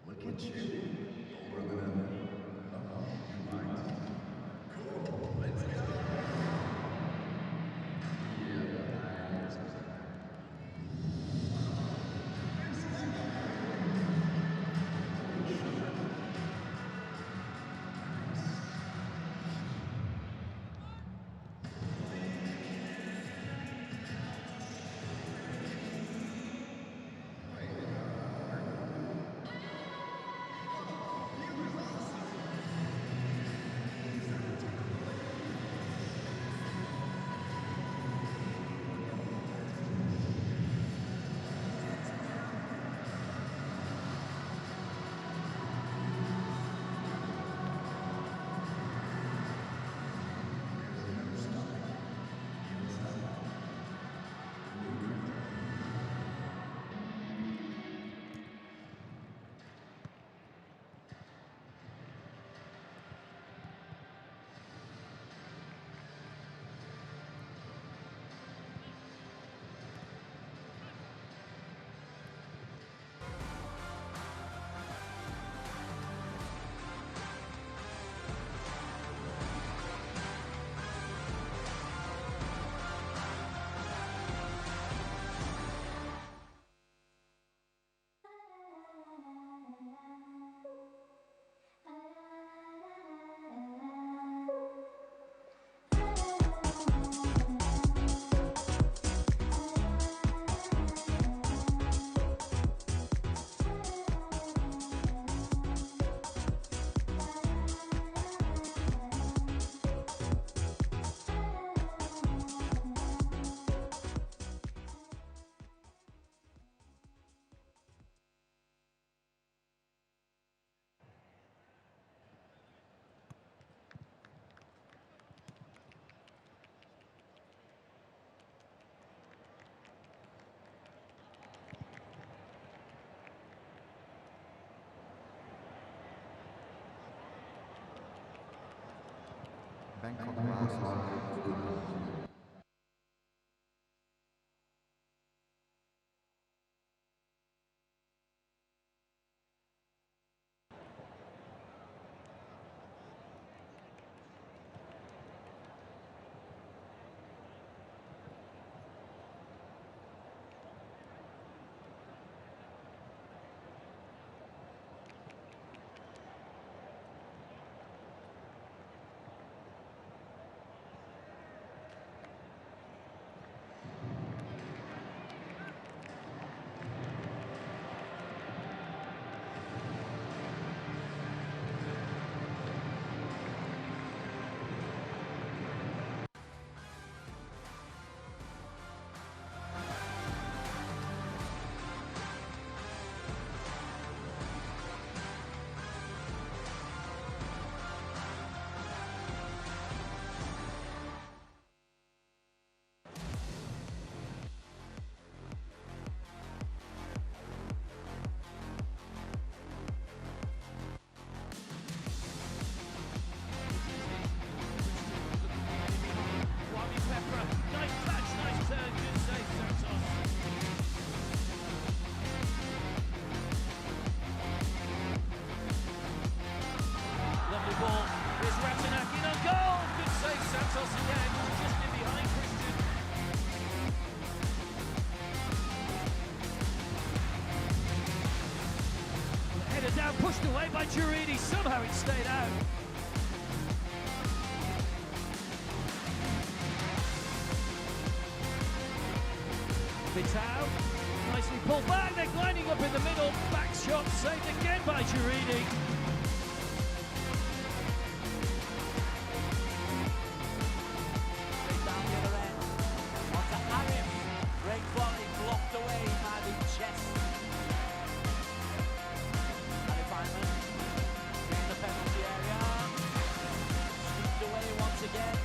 Look at you, older than ever. Oh, you might. Cool, let's go. Yeah, nice. Bangkok last on. Down, pushed away by Jurini, somehow it stayed out. Vitao, nicely pulled back, they're lining up in the middle, back shot saved again by Jurini. Down the other end, onto Arif, great volley blocked away by the chest. In the penalty area, scooped away once again.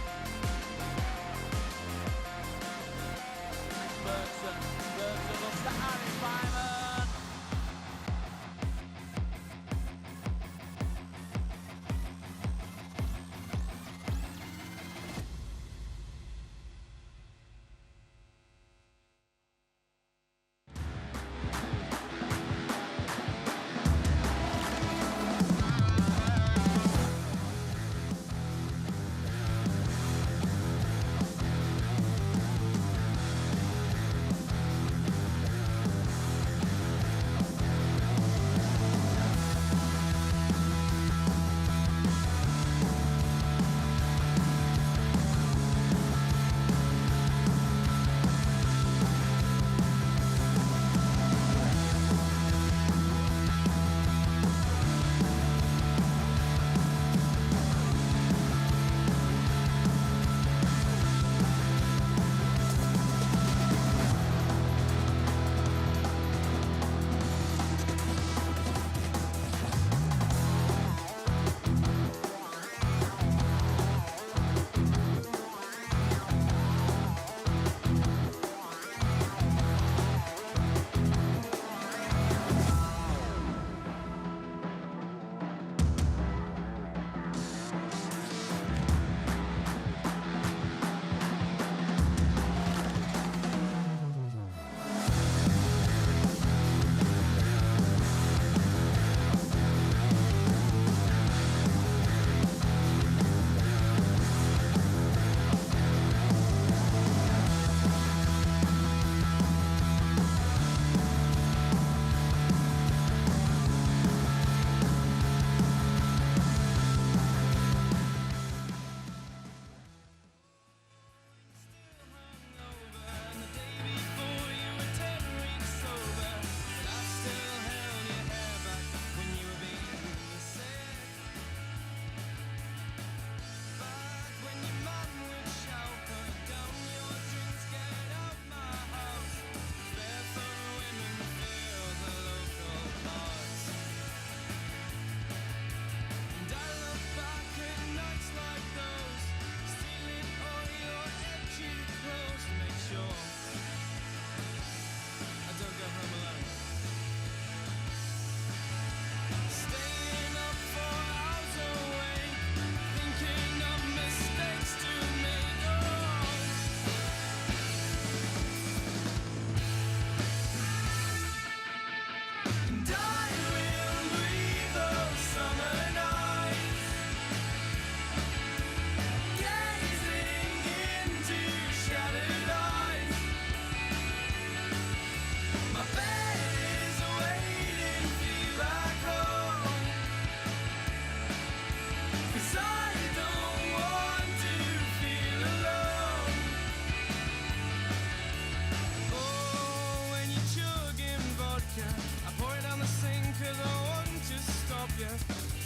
Bergson looks to Harry Feynman.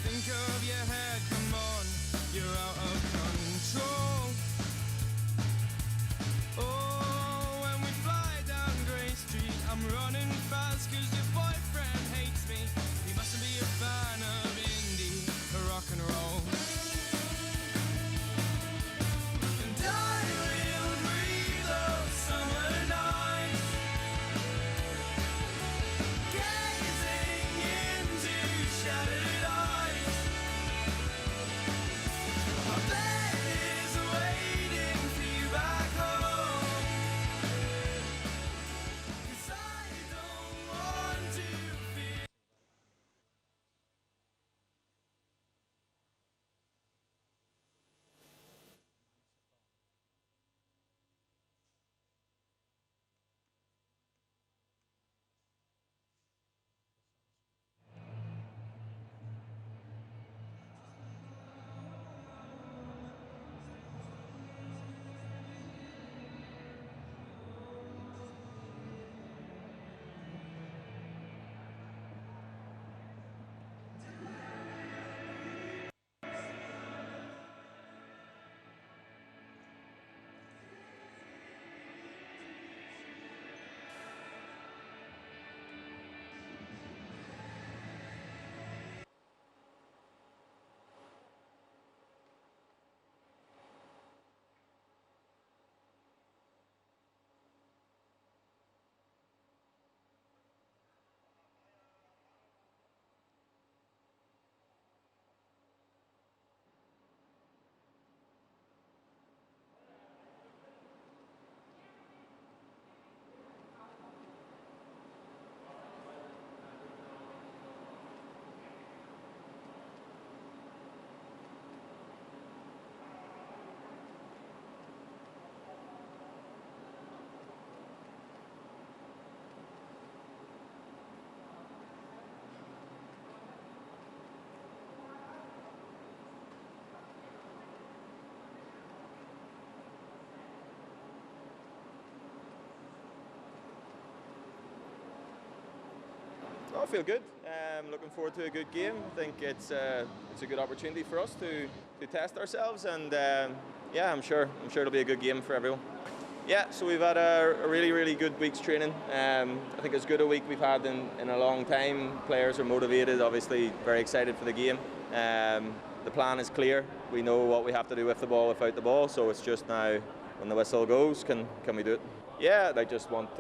Think of your head, come on, you're out of control. Oh, when we fly down Grey Street, I'm running fast cause your boyfriend hates me. He mustn't be a fan of indie rock and roll. And I will breathe those summer nights, gazing into shattered eyes. Our bed is waiting for you back home, 'cause I don't want to feel. I feel good. Looking forward to a good game. I think it's a good opportunity for us to test ourselves, and yeah, I'm sure it'll be a good game for everyone. Yeah, so we've had a really good week's training. I think it's as good a week we've had in a long time. Players are motivated, obviously very excited for the game. The plan is clear. We know what we have to do with the ball, without the ball. So it's just now, when the whistle goes, can we do it? Yeah, I just want,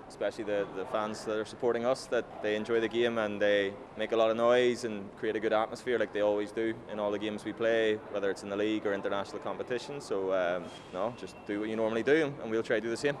especially the fans that are supporting us, that they enjoy the game and they make a lot of noise and create a good atmosphere like they always do in all the games we play, whether it's in the league or international competition. So, no, just do what you normally do and we'll try to do the same.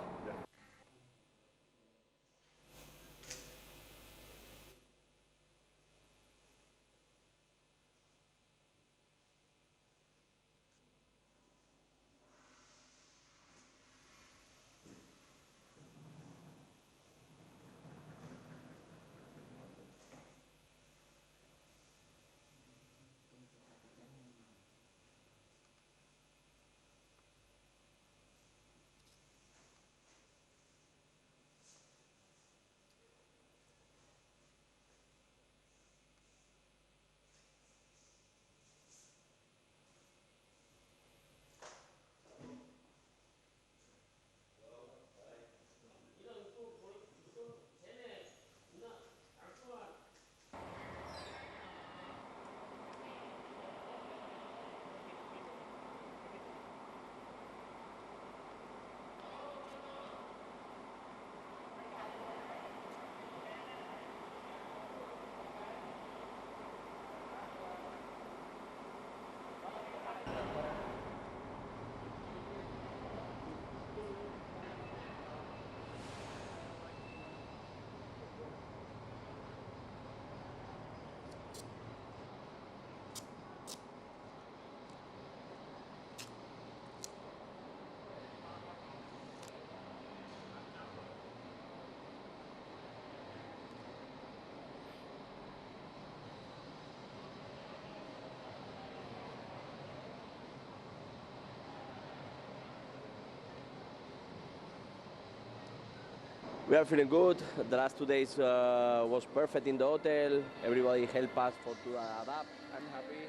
We are feeling good. The last 2 days was perfect in the hotel. Everybody helped us to adapt. I'm happy.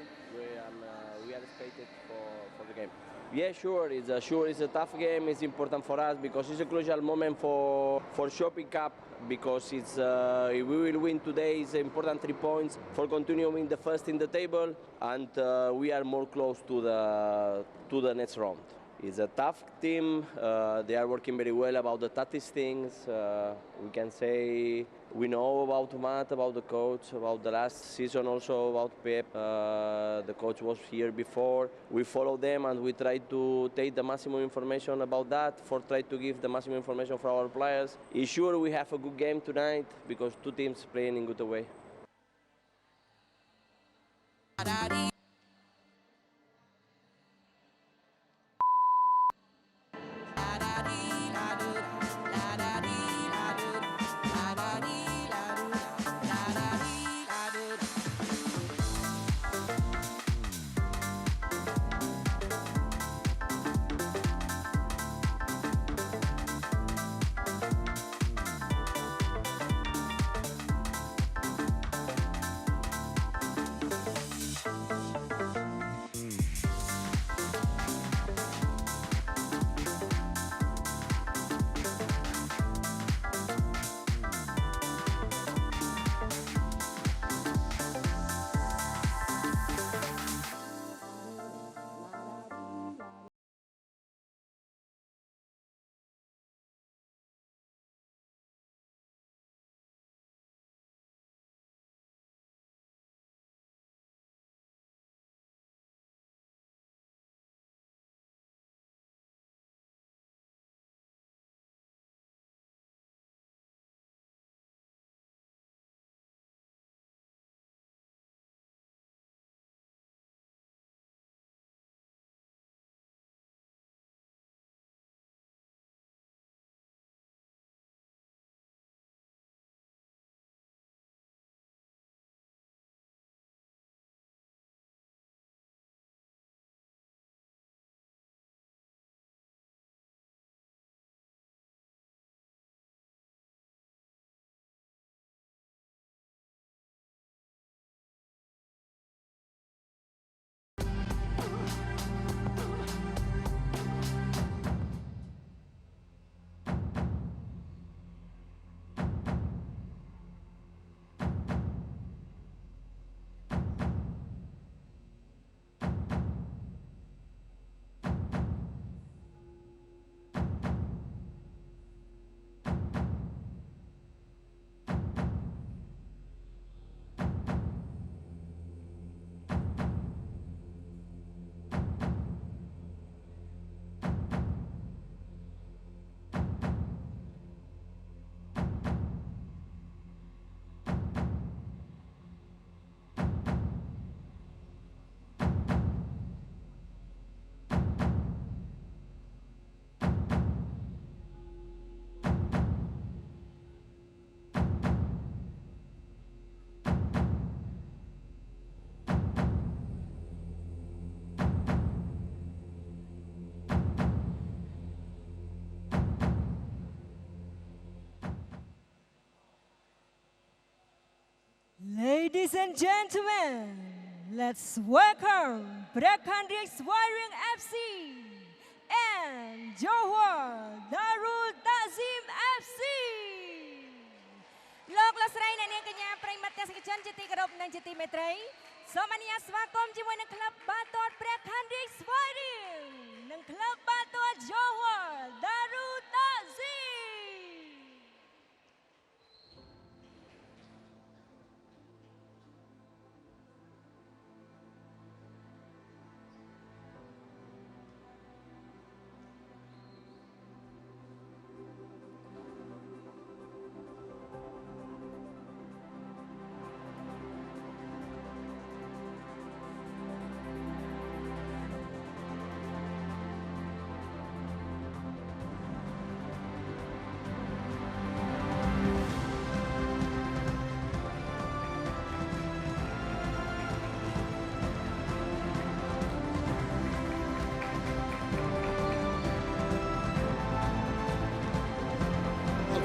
We are expected for the game. Yeah, sure. It's a tough game. It's important for us because it's a crucial moment for Shopping Cup because if we will win today, it's important 3 points for continuing the first in the table, and we are more close to the next round. It's a tough team. They are working very well about the tactics things. We can say we know about Matt, about the coach, about the last season also about Pep. The coach was here before. We follow them and we try to take the maximum information about that try to give the maximum information for our players. It's sure we have a good game tonight because 2 teams playing in good way. Ladies and gentlemen, let's welcome Rieng FC and Johor Darul FC. Lok Lasrai អ្នកនាងកញ្ញាប្រិយមិត្តទេសនិកជនជាទីគោរពនិងជាទីមេត្រីសូមអនុញ្ញាតស្វាគមន៍ជាមួយនឹងក្លឹបបាល់ទាត់ព្រះខ័នរាជស្វាយរៀងនិងក្លឹបបាល់ទាត់ Johor Darul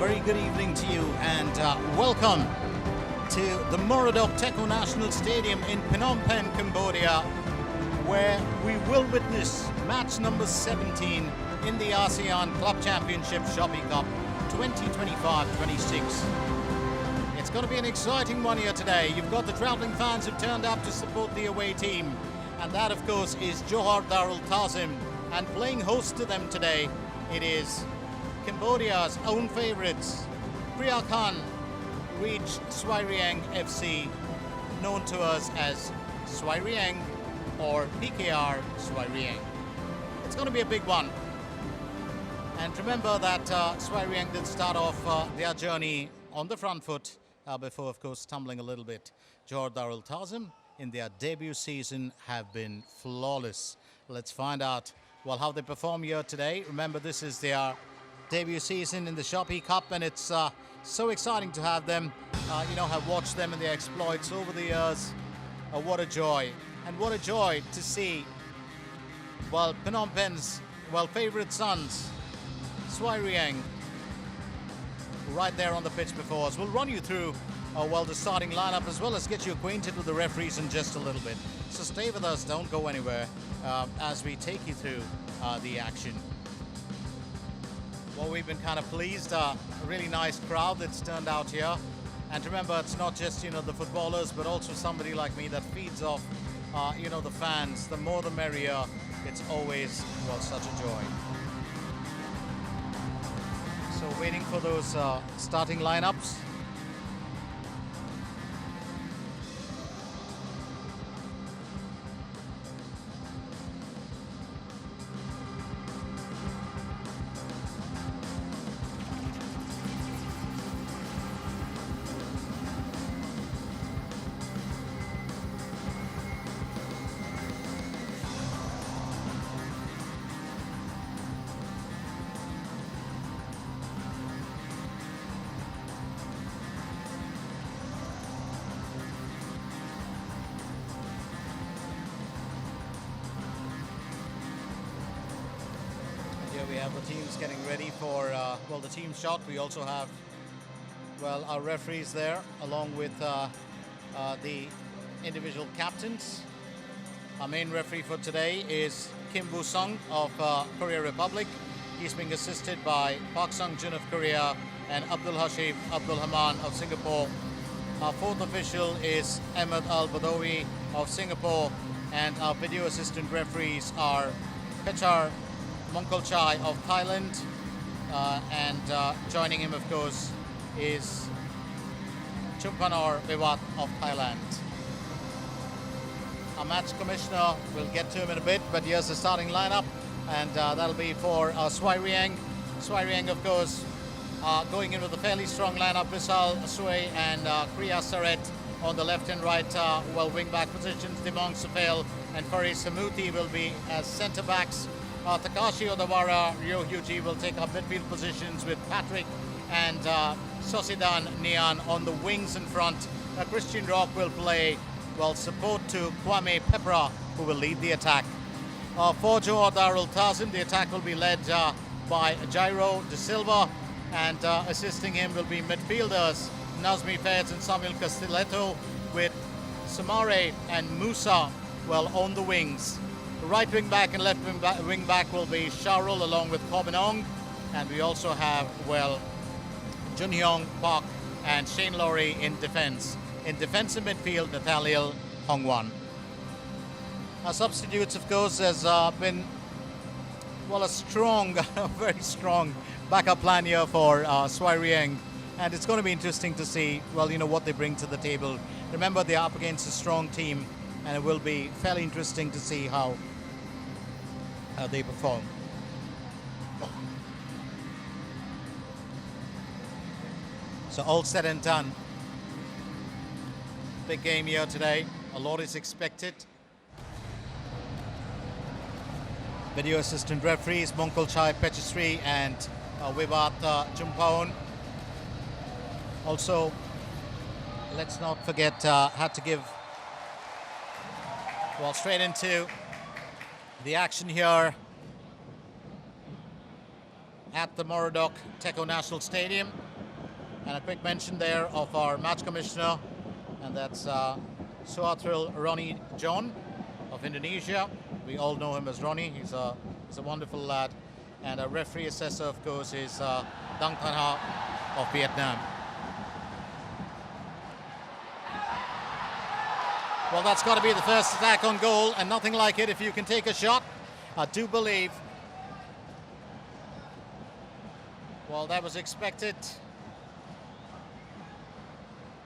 very good evening to you and welcome to the Moradok Teko National Stadium in Phnom Penh, Cambodia, where we will witness match number 17 in the ASEAN Club Championship Shopee Cup 2025-26. It's going to be an exciting one here today. You've got the travelling fans who turned up to support the away team, and that of course is Johor Darul Tazim, and playing host to them today it is Cambodia's own favourites, Priyakan reach Svay Rieng FC, known to us as Svay Rieng or PKR Svay Rieng. It's going to be a big one. And remember that Svay Rieng did start off their journey on the front foot before, of course, stumbling a little bit. Johor Darul Tazim in their debut season have been flawless. Let's find out, well, how they perform here today. Remember, this is their debut season in the Shopee Cup, and it's so exciting to have them. Have watched them and their exploits over the years. What a joy, and what a joy to see, well, Phnom Penh's, well, favourite sons, Svay Rieng, right there on the pitch before us. We'll run you through, the starting lineup, as well as get you acquainted with the referees in just a little bit. So stay with us, don't go anywhere, as we take you through the action. Well, we've been kind of pleased, a really nice crowd that's turned out here. And remember, it's not just, the footballers, but also somebody like me that feeds off, the fans. The more the merrier. It's always, well, such a joy. So waiting for those starting lineups. We have the teams getting ready for, the team shot. We also have, our referees there, along with the individual captains. Our main referee for today is Kim Woo-sung of Korea Republic. He's being assisted by Park Sung-jun of Korea and Abdul Hashib Abdul Haman of Singapore. Our fourth official is Ahmed Al-Badawi of Singapore, and our video assistant referees are Pechar Mongkolchai of Thailand, and joining him, of course, is Chumpanor Vivat of Thailand. Our match commissioner, we'll get to him in a bit, but here's the starting lineup, and that'll be for Svay Rieng. Svay Rieng, of course, going in with a fairly strong lineup. Vishal Svay and Kriya Saret on the left and right, wing-back positions. Dimong Safel and Faris Hamuti will be as centre-backs. Takashi Odawara, Ryo Hyuji will take up midfield positions with Patrick and Sosidan Nian on the wings in front. Christian Rock will play, support to Kwame Pepra, who will lead the attack. For Johor Darul Tazim, the attack will be led by Jairo De Silva, and assisting him will be midfielders Nazmi Fez and Samuel Castiletto, with Samare and Musa, on the wings. Right wing back and left wing back will be Sharul along with Kobinong, and we also have Junhyong Park and Shane Laurie in defence. In defensive midfield, Nathaniel Hongwan. Our substitutes, of course, has been a strong, very strong backup plan here for Svay Rieng, and it's going to be interesting to see what they bring to the table. Remember, they are up against a strong team, and it will be fairly interesting to see how they perform. So all said and done, big game here today. A lot is expected. Video assistant referees Mongkolchai Pechesri and Vivat Jumpaon. Also, let's not forget, had to give straight into the action here at the Moradok Teko National Stadium. And a quick mention there of our match commissioner, and that's Suatril Ronnie John of Indonesia. We all know him as Ronnie. He's a wonderful lad. And a referee assessor, of course, is Dang Tan Ha of Vietnam. Well, that's got to be the first attack on goal, and nothing like it if you can take a shot. I do believe. Well, that was expected.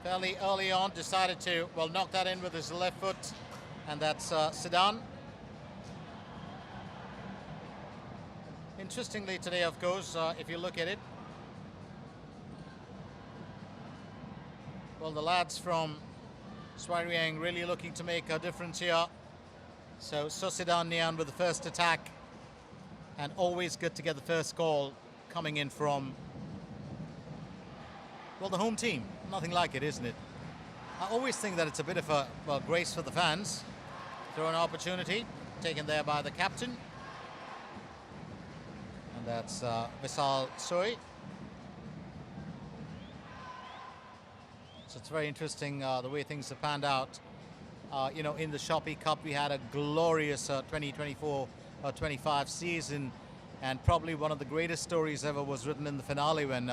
Fairly early on, decided to, well, knock that in with his left foot, and that's Sedan. Interestingly today, of course, if you look at it, well, the lads from Svay Rieng really looking to make a difference here. So Sedan Nian with the first attack, and always good to get the first goal coming in from, well, the home team. Nothing like it, isn't it? I always think that it's a bit of a, well, grace for the fans. Throw an opportunity, taken there by the captain. And that's Visal Soy. So it's very interesting the way things have panned out. You know, in the Shopee Cup, we had a glorious 2024-25 season. And probably one of the greatest stories ever was written in the finale when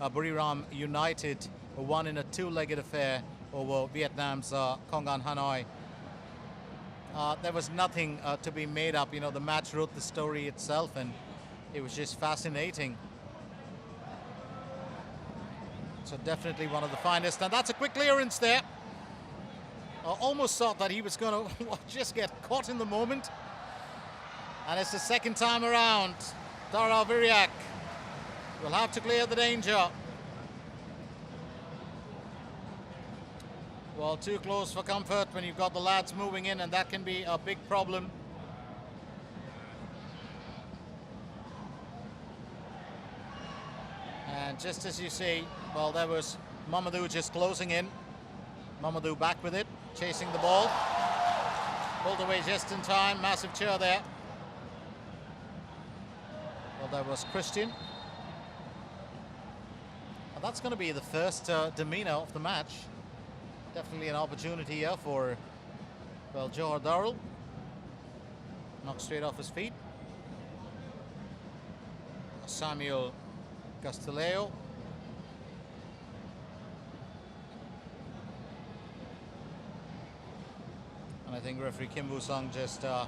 Buriram United won in a two-legged affair over Vietnam's Kongan Hanoi. There was nothing to be made up. You know, the match wrote the story itself, and it was just fascinating. So definitely one of the finest. And that's a quick clearance there. I almost thought that he was going to just get caught in the moment. And it's the second time around. Darul will have to clear the danger. Well, too close for comfort when you've got the lads moving in, and that can be a big problem. And just as you see, well, there was Mamadou just closing in. Mamadou back with it, chasing the ball. Pulled away just in time, massive cheer there. Well, there was Christian. And that's going to be the first demeanor of the match. Definitely an opportunity here for, well, Johor Darul. Knocked straight off his feet. Samuel Castileo. And I think referee Kim Woo-sung just, well,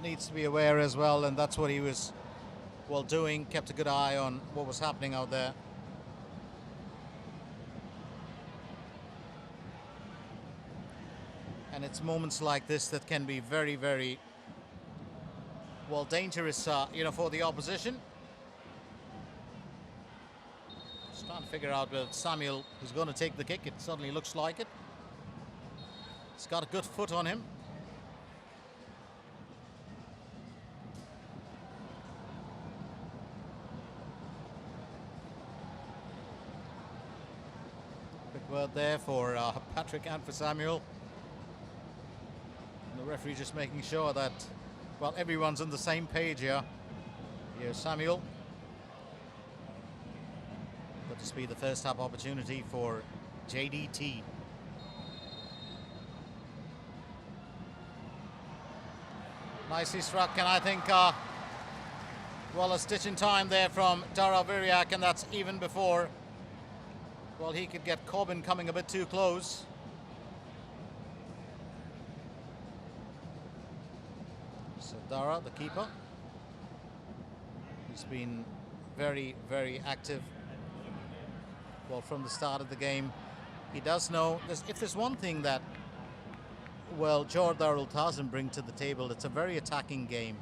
needs to be aware as well, and that's what he was, well, doing. Kept a good eye on what was happening out there. And it's moments like this that can be very, very, well, dangerous, you know, for the opposition. Just trying to figure out whether Samuel is going to take the kick. It certainly looks like it. He's got a good foot on him. Quick word there for Patrick and for Samuel. The referee just making sure that, well, everyone's on the same page here. Here's Samuel. But this will be the first half opportunity for JDT. Nicely struck, and I think, well, a stitch in time there from Darul, and that's even before, well, he could get Corbin coming a bit too close. So Dara, the keeper, he's been very, very active, well, from the start of the game. He does know, if there's one thing that, well, Johor Darul doesn't bring to the table, it's a very attacking game.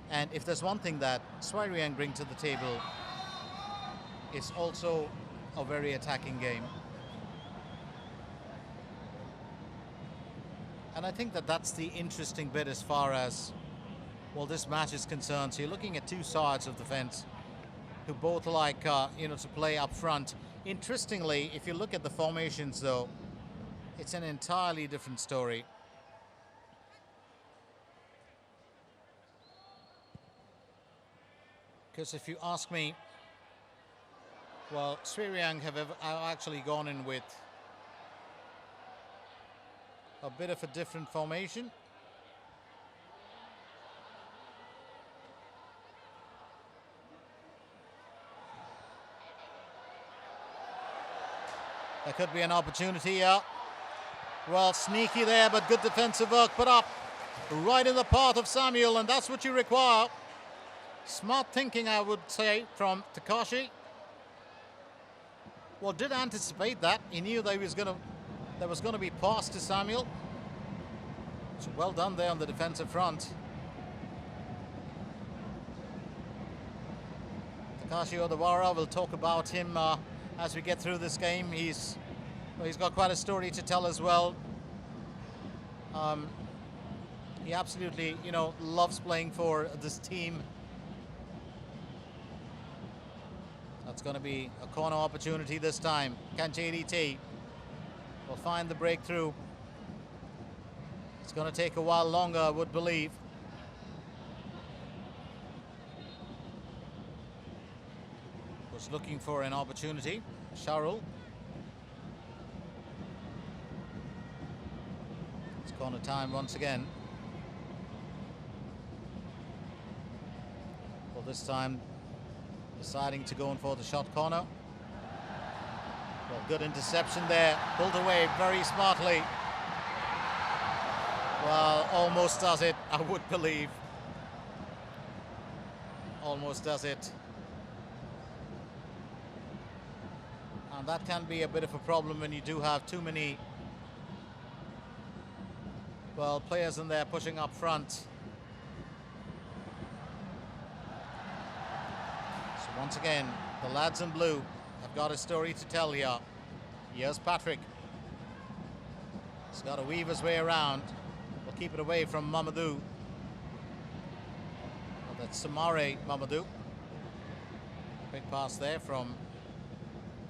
And if there's one thing that Svay Rieng bring to the table, it's also a very attacking game. And I think that that's the interesting bit as far as, well, this match is concerned. So you're looking at two sides of the fence who both like, you know, to play up front. Interestingly, if you look at the formations, though, it's an entirely different story. Because if you ask me, Well, Svay Rieng have actually gone in with a bit of a different formation. There could be an opportunity here. Well, sneaky there, but good defensive work put up right in the path of Samuel, and that's what you require. Smart thinking, I would say, from Takashi. Well, did anticipate that. He knew that there was going to be pass to Samuel. So well done there on the defensive front. Takashi Odawara, we'll talk about him as we get through this game. He's got quite a story to tell as well. He absolutely, loves playing for this team. That's going to be a corner opportunity this time. Can JDT will find the breakthrough. It's going to take a while longer, I would believe. Was looking for an opportunity. Darul. It's corner time once again. Well, this time deciding to go in for the shot corner. Well, good interception there. Pulled away very smartly. Well, almost does it, I would believe. Almost does it. And that can be a bit of a problem when you do have too many, well, players in there pushing up front. So once again, the lads in blue have got a story to tell here. Here's Patrick. He's got to weave his way around. We'll keep it away from Mamadou. Well, that's Samare Mamadou. Big pass there from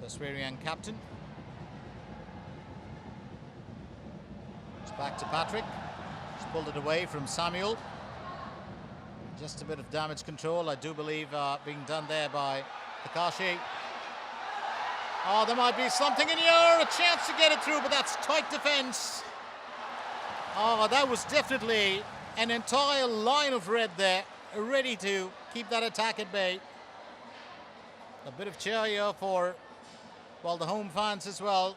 the Svay Rieng captain. It's back to Patrick. He's pulled it away from Samuel. Just a bit of damage control, I do believe, being done there by Takashi. Oh, there might be something in here, a chance to get it through, but that's tight defense. Oh, that was definitely an entire line of red there, ready to keep that attack at bay. A bit of cheer here for, well, the home fans as well.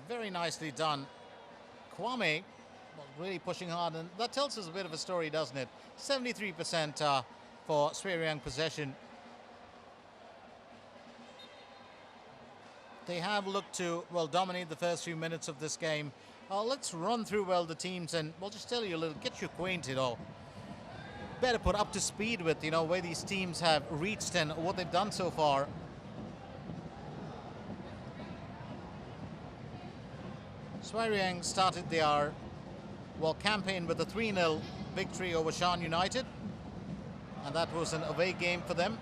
Very nicely done. Kwame, well, really pushing hard, and that tells us a bit of a story, doesn't it? 73% for Svay Rieng possession. They have looked to, well, dominate the first few minutes of this game. Let's run through, well, the teams, and we'll just tell you a little, get you acquainted, or better put up to speed with, where these teams have reached and what they've done so far. Svay Rieng started their, well, campaign with a 3-0 victory over Shan United, and that was an away game for them.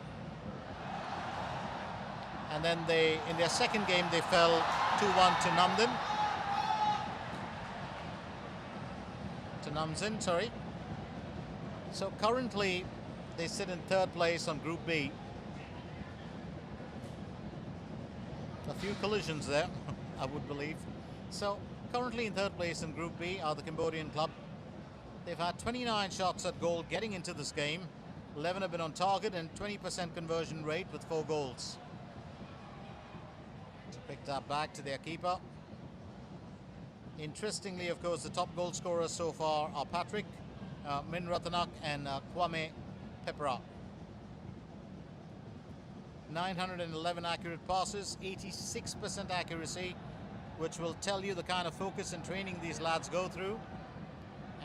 And then in their second game, they fell 2-1 to Namzin, sorry. So currently, they sit in third place on Group B. A few collisions there, I would believe. So currently in third place in Group B are the Cambodian club. They've had 29 shots at goal getting into this game. 11 have been on target and 20% conversion rate with 4 goals. Picked that back to their keeper. Interestingly, of course, the top goal scorers so far are Patrick, Min Ratanak and Kwame Pepera. 911 accurate passes, 86% accuracy, which will tell you the kind of focus and training these lads go through.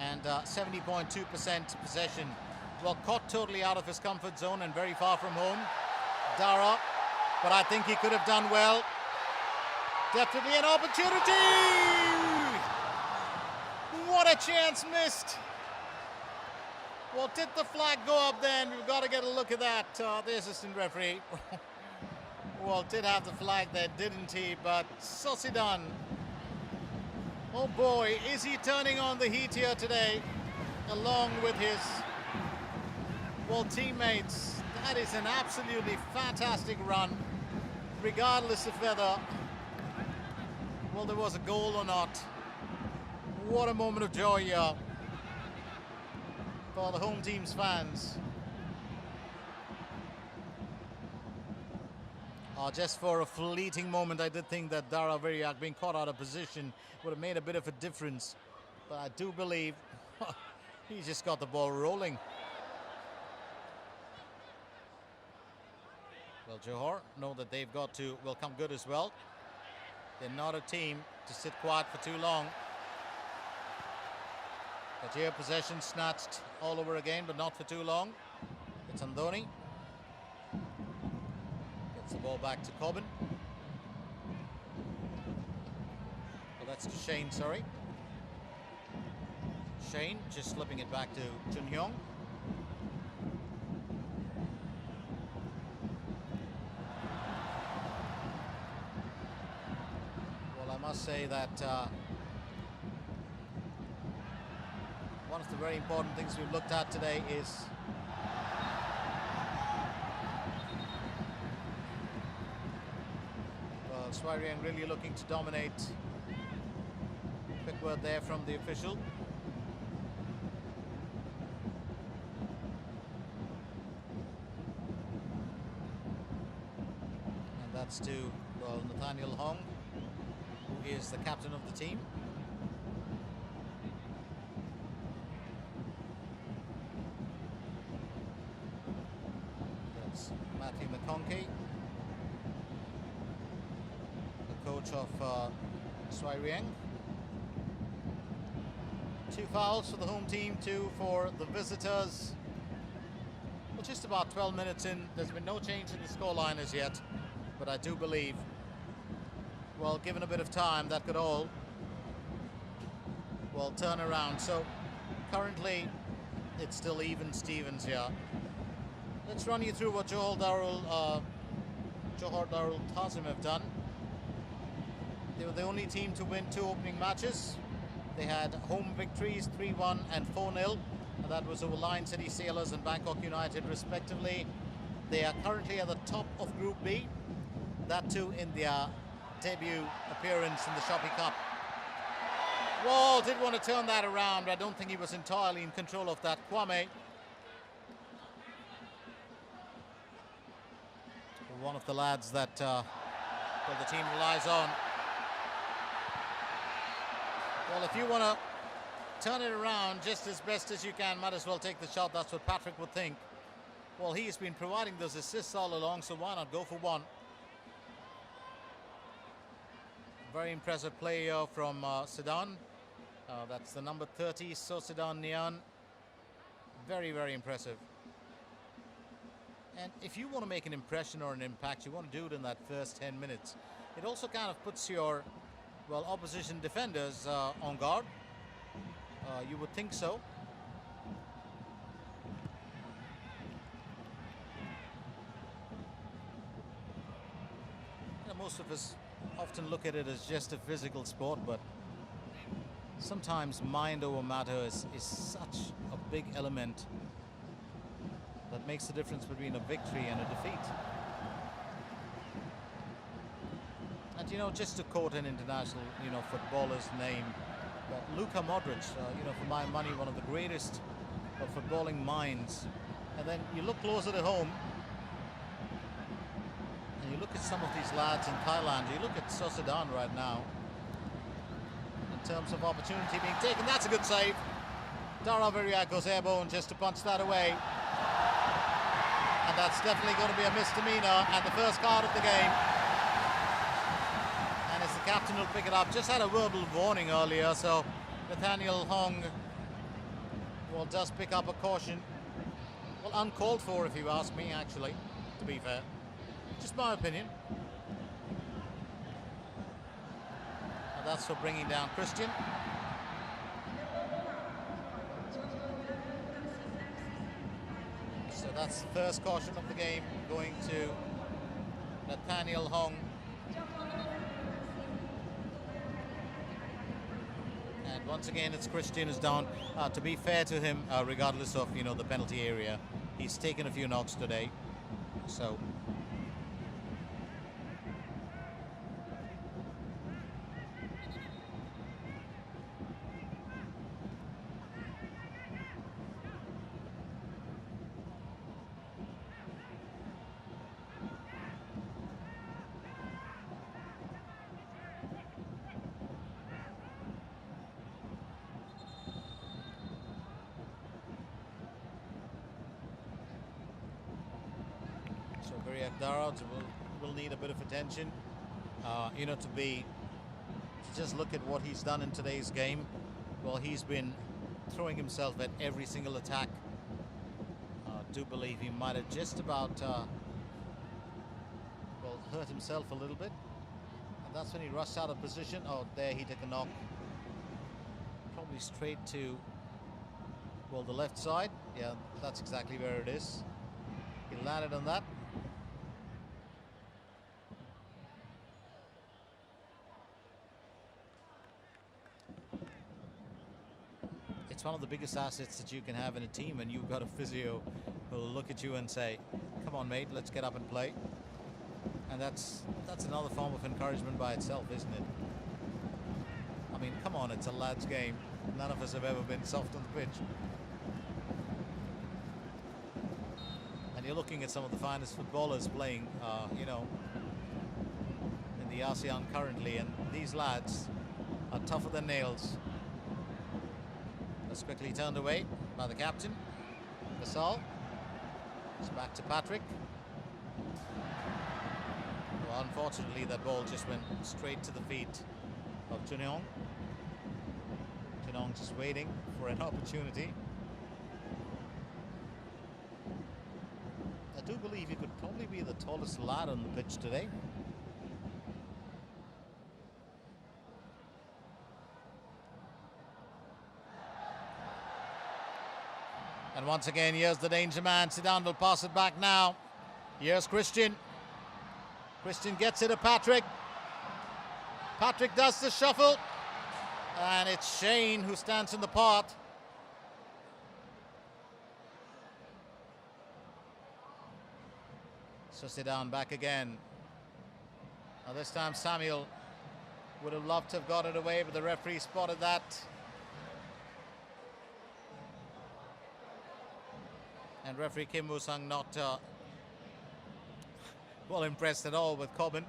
And 70.2% possession. Well, caught totally out of his comfort zone and very far from home. Dara, but I think he could have done well. Definitely an opportunity! What a chance missed! Well, did the flag go up then? We've got to get a look at that. The assistant referee, well, did have the flag there, didn't he? But Sosidan, oh boy, is he turning on the heat here today, along with his, well, teammates. That is an absolutely fantastic run, regardless of whether, well, there was a goal or not. What a moment of joy here for the home team's fans. Just for a fleeting moment, I did think that Darul Rieng being caught out of position would have made a bit of a difference. But I do believe he just got the ball rolling. Well, Johor know that they've got to, will come good as well. They're not a team to sit quiet for too long. But here, possession snatched all over again, but not for too long. It's Andoni. Gets the ball back to Corbin. Well, that's to Shane, sorry. Shane just slipping it back to Chun Hyong. Well, I must say that one of the very important things we've looked at today is Svay Rieng really looking to dominate. Quick word there from the official. And that's to, well, Nathaniel Hong, who is the captain of the team. That's Matthew McConkey, coach of Svay Rieng. 2 fouls for the home team, 2 for the visitors. Well, just about 12 minutes in, there's been no change in the scoreline as yet, but I do believe, well, given a bit of time, that could all, well, turn around. So currently it's still even Stevens here. Let's run you through what Johor Darul Tazim have done. They were the only team to win 2 opening matches. They had home victories 3-1 and 4-0, and that was over Lion City Sailors and Bangkok United respectively. They are currently at the top of Group B, that too in their debut appearance in the Shopee Cup. Wall did want to turn that around, but I don't think he was entirely in control of that. Kwame, one of the lads that well, the team relies on. Well, if you want to turn it around just as best as you can, might as well take the shot. That's what Patrick would think. Well, he's been providing those assists all along, so why not go for one? Very impressive player from Sudan. That's the number 30, So Sudan Nian. Very, very impressive. And if you want to make an impression or an impact, you want to do it in that first 10 minutes. It also kind of puts your, well, opposition defenders on guard. You would think so. You know, most of us often look at it as just a physical sport, but sometimes mind over matter is such a big element that makes the difference between a victory and a defeat. And, you know, just to quote an international, you know, footballer's name, Luka Modric, you know, for my money, one of the greatest of footballing minds. And then you look closer to home, and you look at some of these lads in Thailand. You look at So Sudan right now, in terms of opportunity being taken. That's a good save. Darul Rieng goes airborne just to punch that away. And that's definitely going to be a misdemeanor and the first card of the game. And as the captain will pick it up, just had a verbal warning earlier, so Nathaniel Hong, well, does pick up a caution. Well, uncalled for, if you ask me, actually, to be fair. Just my opinion. And that's for bringing down Christian. So that's the first caution of the game going to Nathaniel Hong. And once again, it's Christian who's down. To be fair to him, regardless of, you know, the penalty area, he's taken a few knocks today. So Darul will need a bit of attention, you know, to just look at what he's done in today's game. Well, he's been throwing himself at every single attack. Do believe he might have just about well, hurt himself a little bit, and that's when he rushed out of position. Oh, there he took a knock, probably straight to, well, the left side. Yeah, that's exactly where it is. He landed on that. It's one of the biggest assets that you can have in a team, and you've got a physio who'll look at you and say, come on mate, let's get up and play. And that's another form of encouragement by itself, isn't it? I mean, come on, it's a lads game. None of us have ever been soft on the pitch. And you're looking at some of the finest footballers playing, you know, in the ASEAN currently, and these lads are tougher than nails. That's quickly turned away by the captain, Gasol. It's back to Patrick. Well, unfortunately, that ball just went straight to the feet of Rieng. Rieng just waiting for an opportunity. I do believe he could probably be the tallest lad on the pitch today. And once again, here's the danger man. Zidane will pass it back now. Here's Christian. Christian gets it to Patrick. Patrick does the shuffle. And it's Shane who stands in the path. So Zidane back again. Now this time Samuel would have loved to have got it away, but the referee spotted that. And referee Kim Woo-sung not well impressed at all with Cobbin.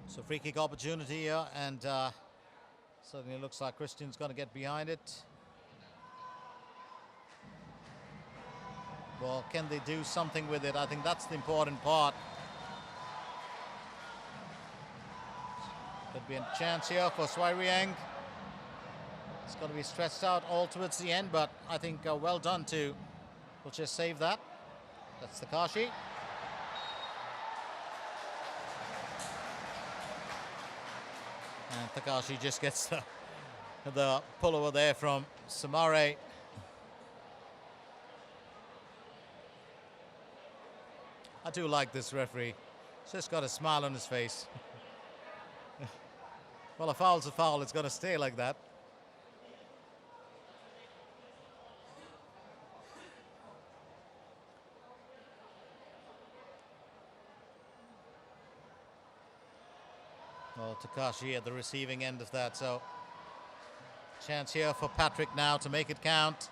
So free kick opportunity here, and certainly looks like Christian's going to get behind it. Well, can they do something with it? I think that's the important part. Could be a chance here for Svay Rieng. It's going to be stretched out all towards the end, but I think well done too. We'll just save that. That's Takashi. And Takashi just gets the pull over there from Samare. I do like this referee. He's just got a smile on his face. Well, a foul's a foul. It's going to stay like that. Well, Takashi at the receiving end of that, so chance here for Patrick now to make it count.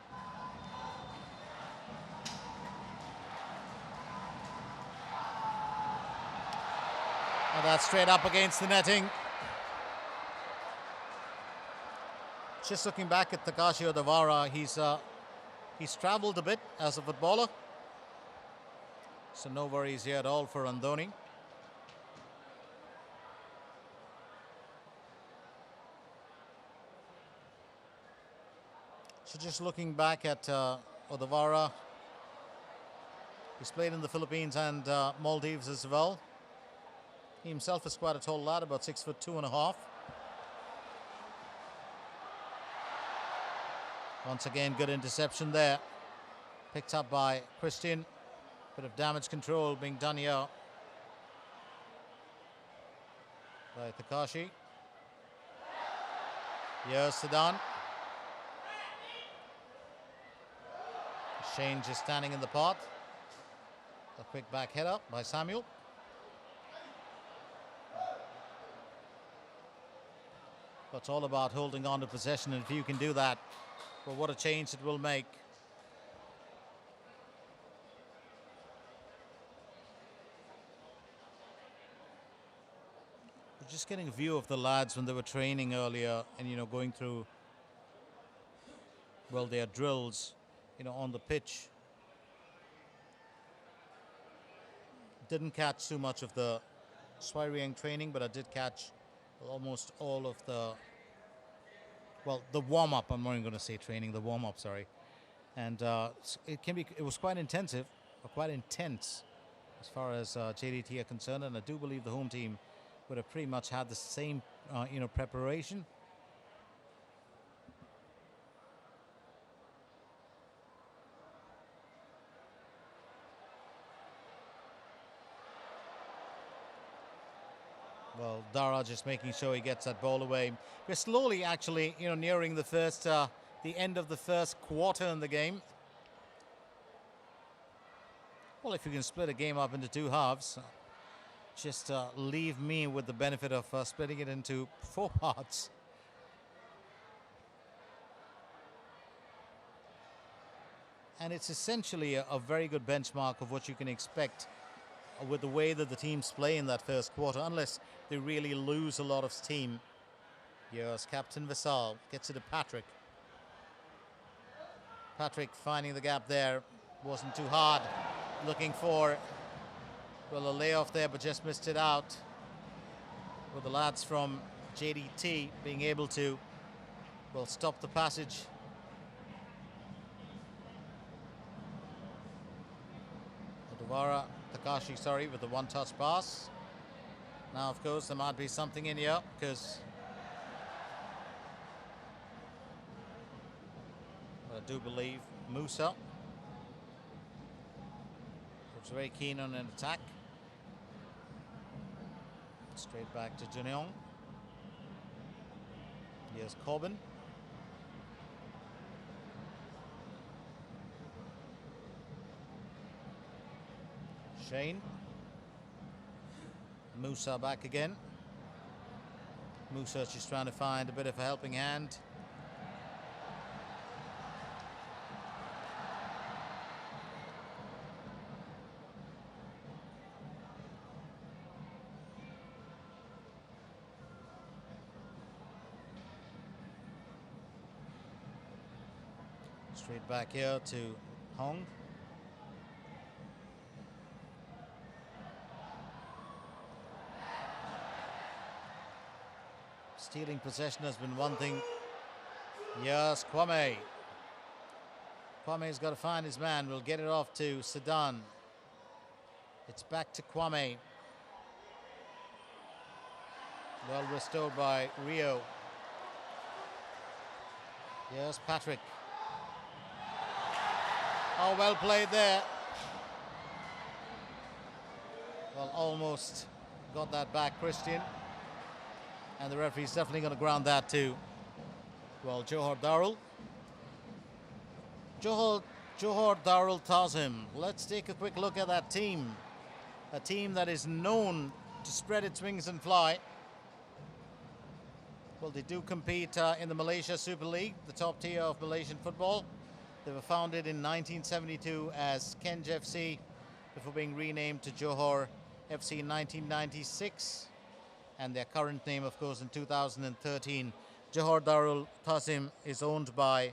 And that's straight up against the netting. Just looking back at Takashi Odawara, he's traveled a bit as a footballer, so no worries here at all for Andoni. So just looking back at Odawara, he's played in the Philippines and Maldives as well. He himself is quite a tall lad, about 6'2.5". Once again, good interception there. Picked up by Christian. Bit of damage control being done here by Takashi. Here's Sedan. Shane just standing in the path. A quick back header by Samuel. But it's all about holding on to possession, and if you can do that, well, what a change it will make. We're just getting a view of the lads when they were training earlier and, you know, going through, well, their drills, you know, on the pitch. Didn't catch too much of the Svay Rieng training, but I did catch almost all of the, well, the warm-up. I'm not even going to say training, the warm-up, sorry. And it was quite intensive, or quite intense as far as JDT are concerned, and I do believe the home team would have pretty much had the same, you know, preparation. Well, Dara just making sure he gets that ball away. We're slowly, actually, you know, nearing the first, the end of the first quarter in the game. Well, if you can split a game up into two halves, just leave me with the benefit of splitting it into 4 parts. And it's essentially a very good benchmark of what you can expect with the way that the teams play in that first quarter, unless they really lose a lot of steam. Here's Captain Vassal, gets it to Patrick. Patrick finding the gap there, wasn't too hard. Looking for, well, a layoff there, but just missed it out. With the lads from JDT being able to, well, stop the passage. Odawara, Takashi, sorry, with the one-touch pass. Now, of course, there might be something in here, because I do believe Musa was very keen on an attack. Straight back to Junyoung. Here's Corbin. Shane. Musa back again. Musa just trying to find a bit of a helping hand. Straight back here to Hong. Stealing possession has been one thing. Yes, Kwame. Kwame's got to find his man. We'll get it off to Sedan. It's back to Kwame. Well restored by Rio. Yes, Patrick. Oh, well played there. Well, almost got that back, Christian. And the referee's definitely going to ground that too. Well, Johor Darul. Johor Darul Tazim. Let's take a quick look at that team. A team that is known to spread its wings and fly. Well, they do compete in the Malaysia Super League, the top tier of Malaysian football. They were founded in 1972 as Kenj FC before being renamed to Johor FC in 1996. And their current name, of course, in 2013. Johor Darul Tazim is owned by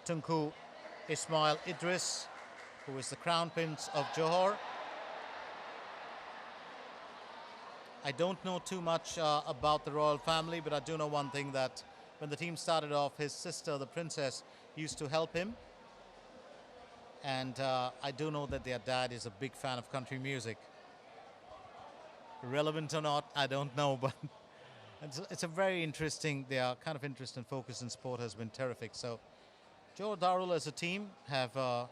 Tunku Ismail Idris, who is the Crown Prince of Johor. I don't know too much about the royal family, but I do know one thing, that when the team started off, his sister, the princess, used to help him. And I do know that their dad is a big fan of country music. relevant or not, I don't know, but it's a very interesting, their kind of interest and focus in sport has been terrific. So Johor Darul as a team have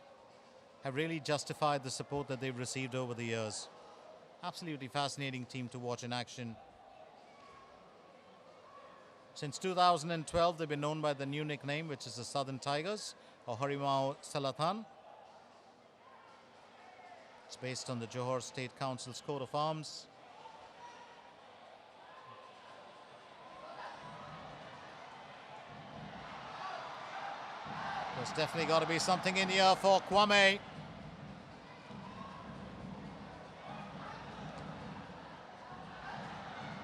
really justified the support that they've received over the years. Absolutely fascinating team to watch in action. Since 2012, they've been known by the new nickname, which is the Southern Tigers, or Harimau Selatan. It's based on the Johor State Council's coat of arms. There's definitely got to be something in here for Kwame.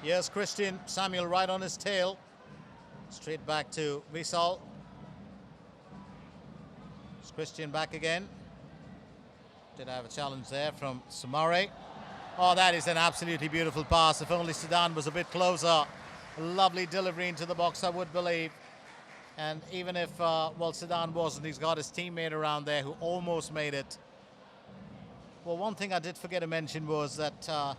Here's Christian Samuel right on his tail. Straight back to Visal. It's Christian back again. Did have a challenge there from Sumare. Oh, that is an absolutely beautiful pass. If only Sudan was a bit closer. A lovely delivery into the box, I would believe. And even if, well, Sudan wasn't, he's got his teammate around there who almost made it. Well, one thing I did forget to mention was that,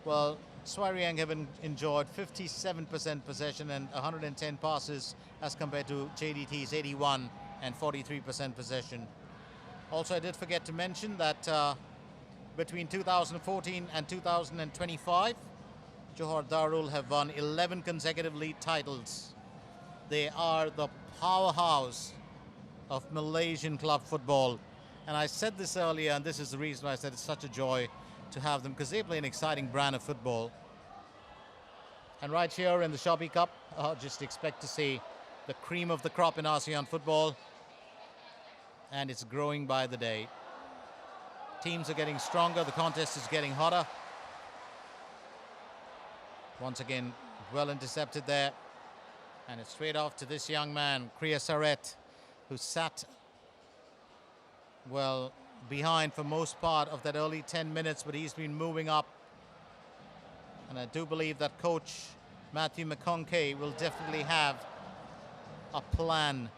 well, Svay Rieng have enjoyed 57% possession and 110 passes as compared to JDT's 81 and 43% possession. Also, I did forget to mention that between 2014 and 2025, Johor Darul have won 11 consecutive league titles. They are the powerhouse of Malaysian club football. And I said this earlier, and this is the reason why I said it's such a joy to have them, because they play an exciting brand of football. And right here in the Shopee Cup, just expect to see the cream of the crop in ASEAN football. And it's growing by the day. Teams are getting stronger, the contest is getting hotter. Once again, well intercepted there. And it's straight off to this young man, Kriya Saret, who sat, well, behind for most part of that early 10 minutes, but he's been moving up. And I do believe that coach Matthew McConkie will definitely have a plan.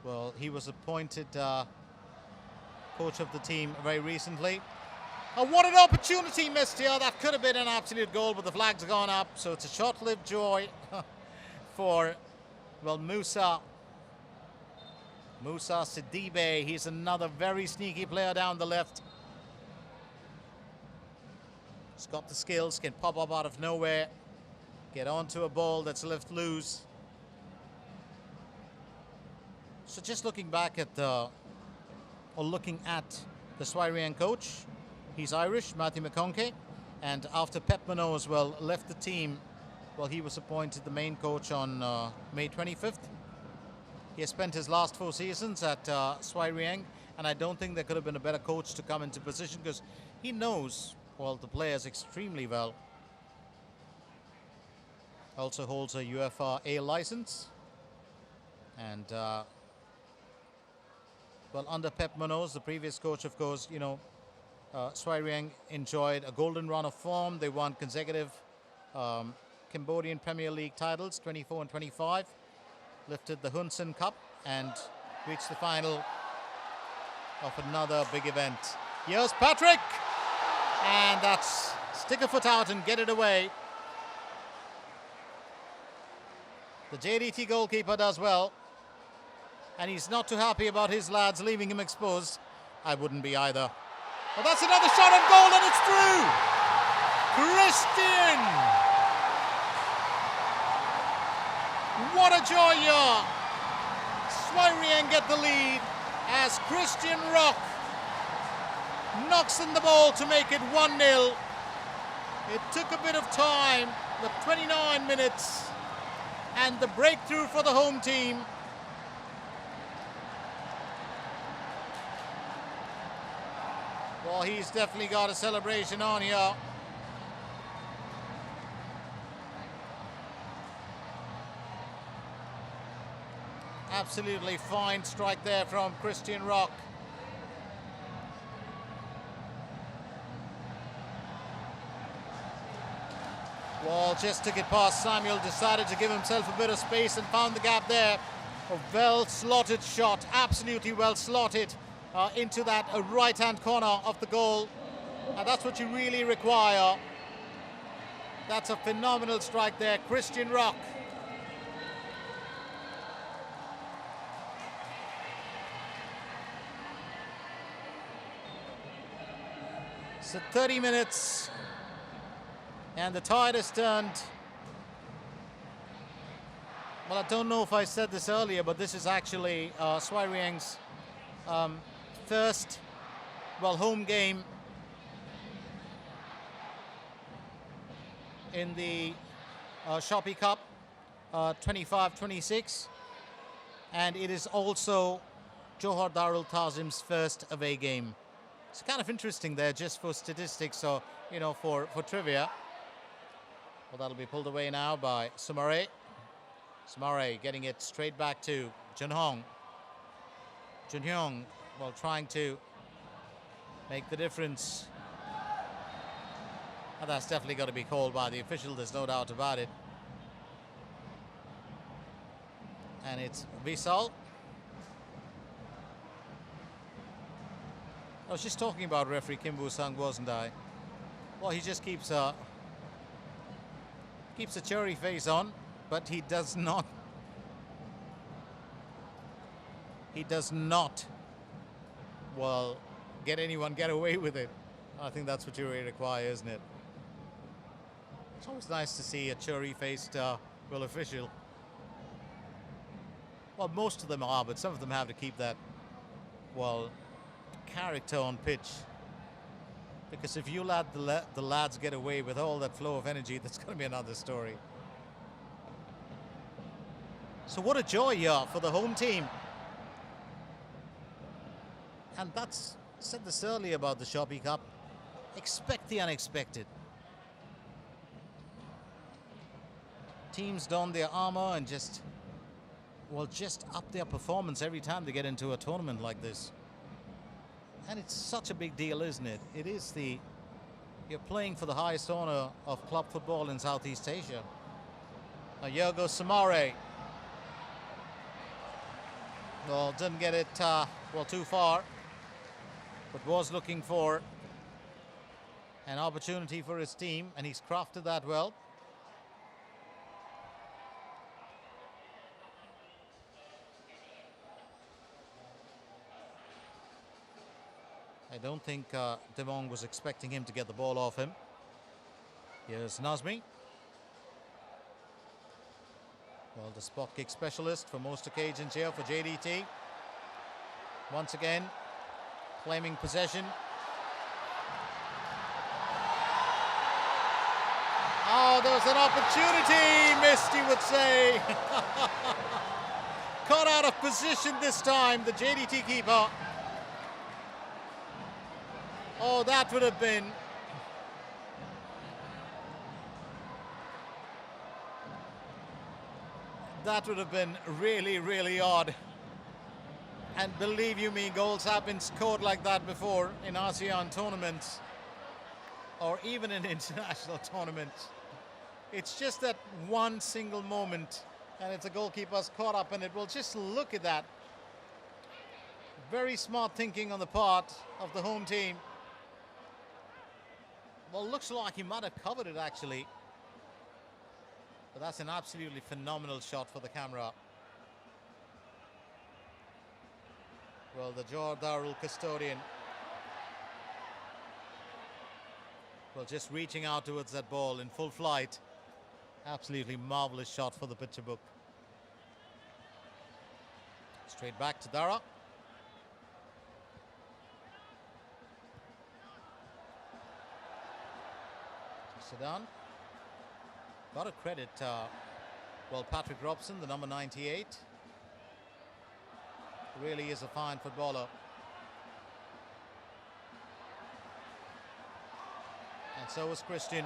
Well, he was appointed coach of the team very recently. Oh, what an opportunity missed here. That could have been an absolute goal, but the flag's gone up. So it's a short-lived joy for, well, Musa Sidibe. He's another very sneaky player down the left. He's got the skills, can pop up out of nowhere, get onto a ball that's left loose. So just looking back at the Svay Rieng coach, he's Irish, Matthew McConkie, and after Pep Manoa well left the team, well, he was appointed the main coach on May 25th. He has spent his last 4 seasons at Svay Rieng, and I don't think there could have been a better coach to come into position, because he knows, well, the players extremely well. Also holds a UEFA A license, and well, under Pep Manoa, the previous coach, of course, you know, Svay Rieng enjoyed a golden run of form. They won consecutive Cambodian Premier League titles, 24 and 25. Lifted the Hun Sen Cup and reached the final of another big event. Here's Patrick! And that's stick a foot out and get it away. The JDT goalkeeper does well. And he's not too happy about his lads leaving him exposed. I wouldn't be either. Well, that's another shot on goal, and it's through! Christian! What a joy here! Svay Rieng get the lead as Christian Rock knocks in the ball to make it 1-0. It took a bit of time, the 29 minutes, and the breakthrough for the home team. Well, he's definitely got a celebration on here. Absolutely fine strike there from Christian Rock. Well, just took it past Samuel, decided to give himself a bit of space and found the gap there. A well-slotted shot, absolutely well-slotted. into that right-hand corner of the goal. And that's what you really require. That's a phenomenal strike there, Christian Rock. So 30 minutes and the tide has turned. Well, I don't know if I said this earlier, but this is actually Svay Rieng's first, home game in the Shopee Cup 25-26, and it is also Johor Darul Tazim's first away game. It's kind of interesting there, just for statistics, or for trivia. Well, that'll be pulled away now by Sumare. Sumare getting it straight back to Junhyong. Junhyong, trying to make the difference. And that's definitely got to be called by the official, there's no doubt about it. And it's Visal. I was just talking about referee Kim Woo-sung, wasn't I? Well, he just keeps a cheery face on, but he does not get anyone get away with it. I think that's what you really require, isn't it? It's always nice to see a cheery-faced official. Well, most of them are, but some of them have to keep that character on pitch, because if you let the lads get away with all that flow of energy, that's going to be another story. So what a joy here for the home team. And that's, said this earlier about the Shopee Cup, expect the unexpected. Teams don their armor and just up their performance every time they get into a tournament like this. And it's such a big deal, isn't it? It is you're playing for the highest honor of club football in Southeast Asia. Now here goes Sumare. Well, didn't get it too far, but was looking for an opportunity for his team, and he's crafted that well. I don't think Devon was expecting him to get the ball off him. Here's Nazmi. Well, the spot kick specialist for most occasions here for JDT. Once again, claiming possession. Oh, there was an opportunity, missed, you would say. Caught out of position this time, the JDT keeper. Oh, that would have been really, really odd. And believe you me, goals have been scored like that before in ASEAN tournaments or even in international tournaments. It's just that one single moment, and it's a goalkeeper's caught up in it. Well, just look at that. Very smart thinking on the part of the home team. Well, looks like he might have covered it actually. But that's an absolutely phenomenal shot for the camera. Well, the Johor Darul custodian. Well, just reaching out towards that ball in full flight. Absolutely marvelous shot for the picture book. Straight back to Dara. Sudan. Got to credit, Patrick Robson, the number 98. Really is a fine footballer. And so is Christian,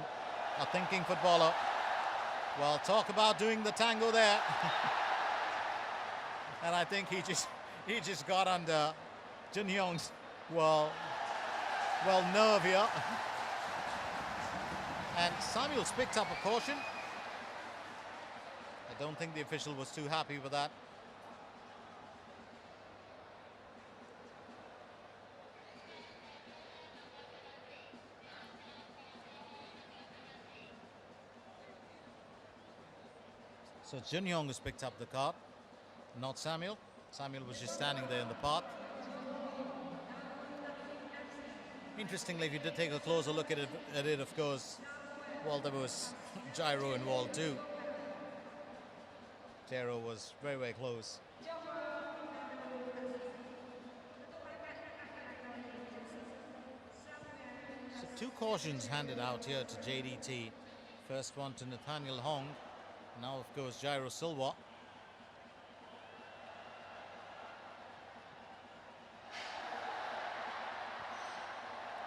a thinking footballer. Well, talk about doing the tango there. And I think he just got under Junhyong's nerve here. And Samuel's picked up a caution. I don't think the official was too happy with that. So Junhyong has picked up the card, not Samuel. Samuel was just standing there in the path. Interestingly, if you did take a closer look at it, of course, well, there was gyro involved too. Gyro was very, very close. So 2 cautions handed out here to JDT. First one to Nathaniel Hong. Now, of course, Gyro Silva.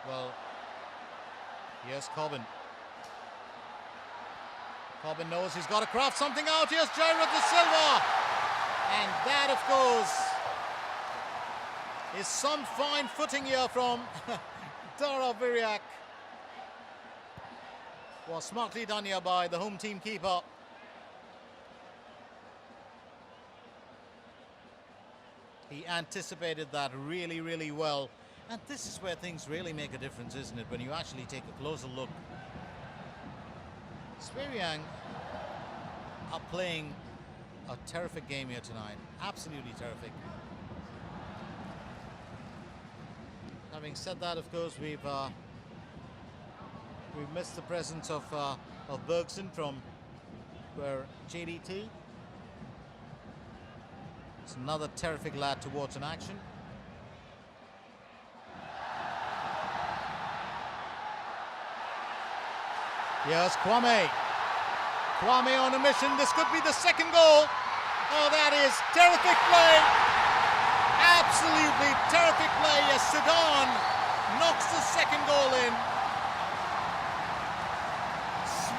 Well, here's Cobbin. Cobbin knows he's got to craft something out. Here's Gyro de Silva. And that, of course, is some fine footing here from Darul. Was smartly done here by the home team keeper. He anticipated that really, really well. And this is where things really make a difference, isn't it? When you actually take a closer look. Svay are playing a terrific game here tonight. Absolutely terrific. Having said that, of course, we've missed the presence of Bergson from where JDT. It's another terrific lad towards an action. Here's Kwame. Kwame on a mission. This could be the second goal. Oh, that is terrific play. Absolutely terrific play as Sudan knocks the second goal in.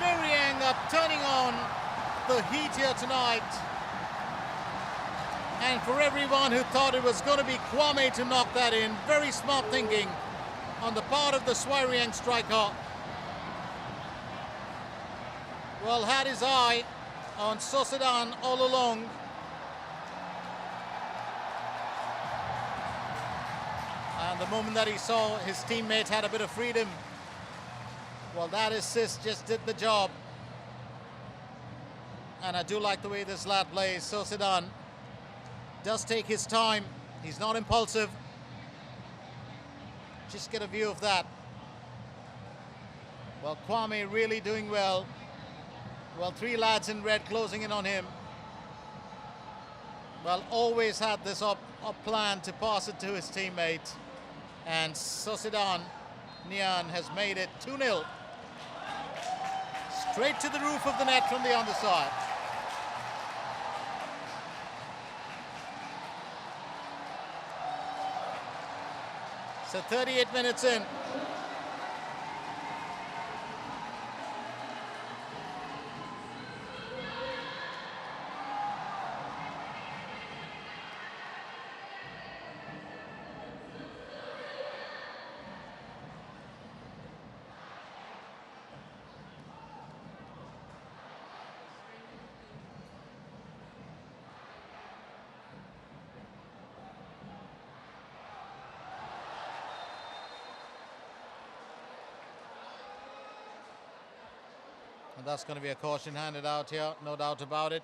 Rieng are turning on the heat here tonight. And for everyone who thought it was going to be Kwame to knock that in, very smart thinking on the part of the Svay Rieng striker. Well, had his eye on Sosedan all along. And the moment that he saw his teammate had a bit of freedom, well, that assist just did the job. And I do like the way this lad plays. Sosedan does take his time. He's not impulsive. Just get a view of that. Well, Kwame really doing well. Well, 3 lads in red closing in on him. Well, always had this up plan to pass it to his teammate. And Sosedan Nian has made it 2-0. Straight to the roof of the net from the underside. So 38 minutes in. And that's going to be a caution handed out here, no doubt about it.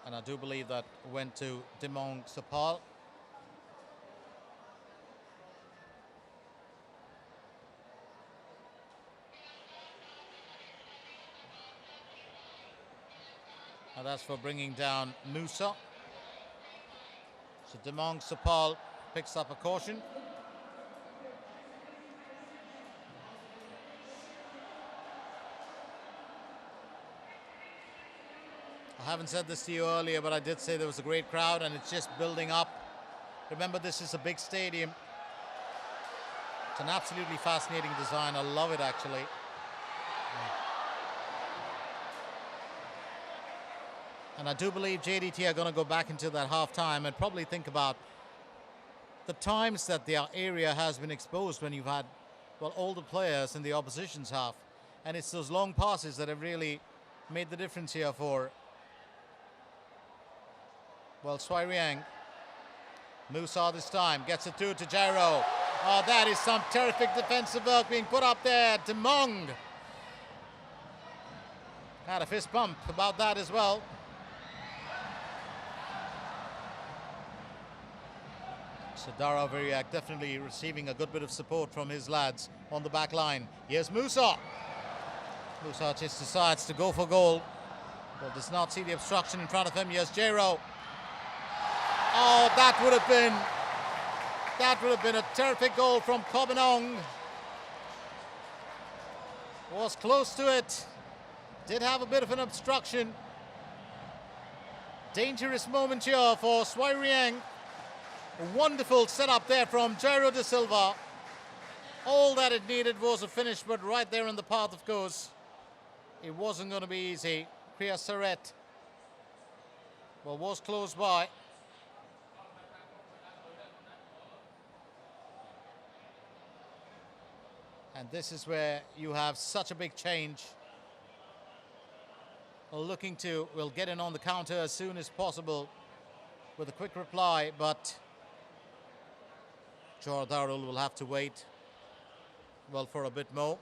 And I do believe that went to Dimong Sapal. And that's for bringing down Musa. So Dimong Sapal picks up a caution. I haven't said this to you earlier, but I did say there was a great crowd and it's just building up. Remember, this is a big stadium. It's an absolutely fascinating design. I love it, actually. And I do believe JDT are going to go back into that half-time and probably think about the times that their area has been exposed when you've had, well, all the players in the opposition's half. And it's those long passes that have really made the difference here for, well, Svay Rieng. Musa this time gets it through to Gyro. Oh, that is some terrific defensive work being put up there. Demong had a fist bump about that as well. So Darul Rieng definitely receiving a good bit of support from his lads on the back line. Here's Musa. Musa just decides to go for goal. Well, does not see the obstruction in front of him. Here's Jero. Oh, that would have been a terrific goal from Kobanong. Was close to it. Did have a bit of an obstruction. Dangerous moment here for Svay Rieng. A wonderful setup there from Jairo de Silva. All that it needed was a finish, but right there in the path, of course, it wasn't going to be easy. Priya Saret, well, was close by. And this is where you have such a big change. Looking to, will get in on the counter as soon as possible with a quick reply, but Johor Darul will have to wait, well, for a bit more.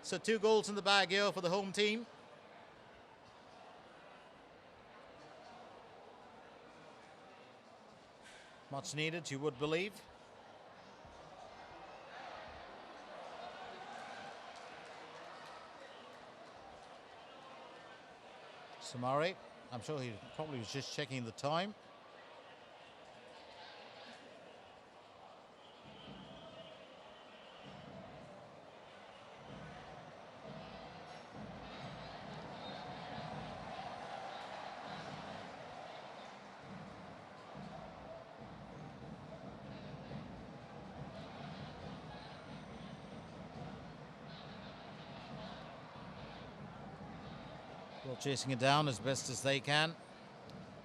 So 2 goals in the bag here for the home team. Much needed, you would believe. Samari, I'm sure he probably was just checking the time. Well, chasing it down as best as they can.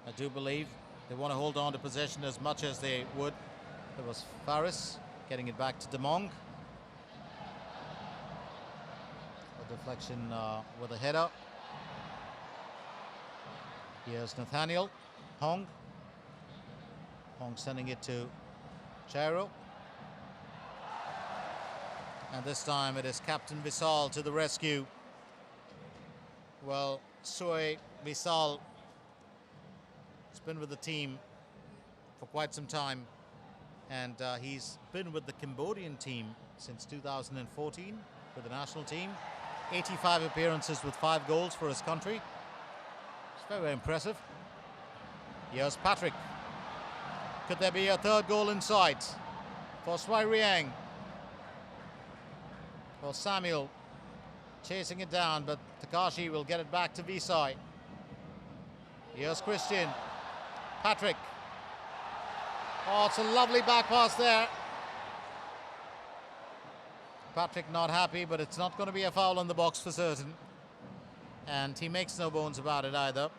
I do believe they want to hold on to possession as much as they would. There was Faris getting it back to Demong. A deflection with a header. Here's Nathaniel. Hong. Hong sending it to Jairo. And this time it is Captain Visal to the rescue. Well, Svay Visal has been with the team for quite some time, and he's been with the Cambodian team since 2014 with the national team. 85 appearances with 5 goals for his country. It's very, very impressive. Here's Patrick. Could there be a 3rd goal in sight for Svay Rieng? For Samuel. Chasing it down, but Takashi will get it back to Visay. Here's Christian. Patrick. Oh, it's a lovely back pass there. Patrick not happy, but it's not going to be a foul in the box for certain. And he makes no bones about it either.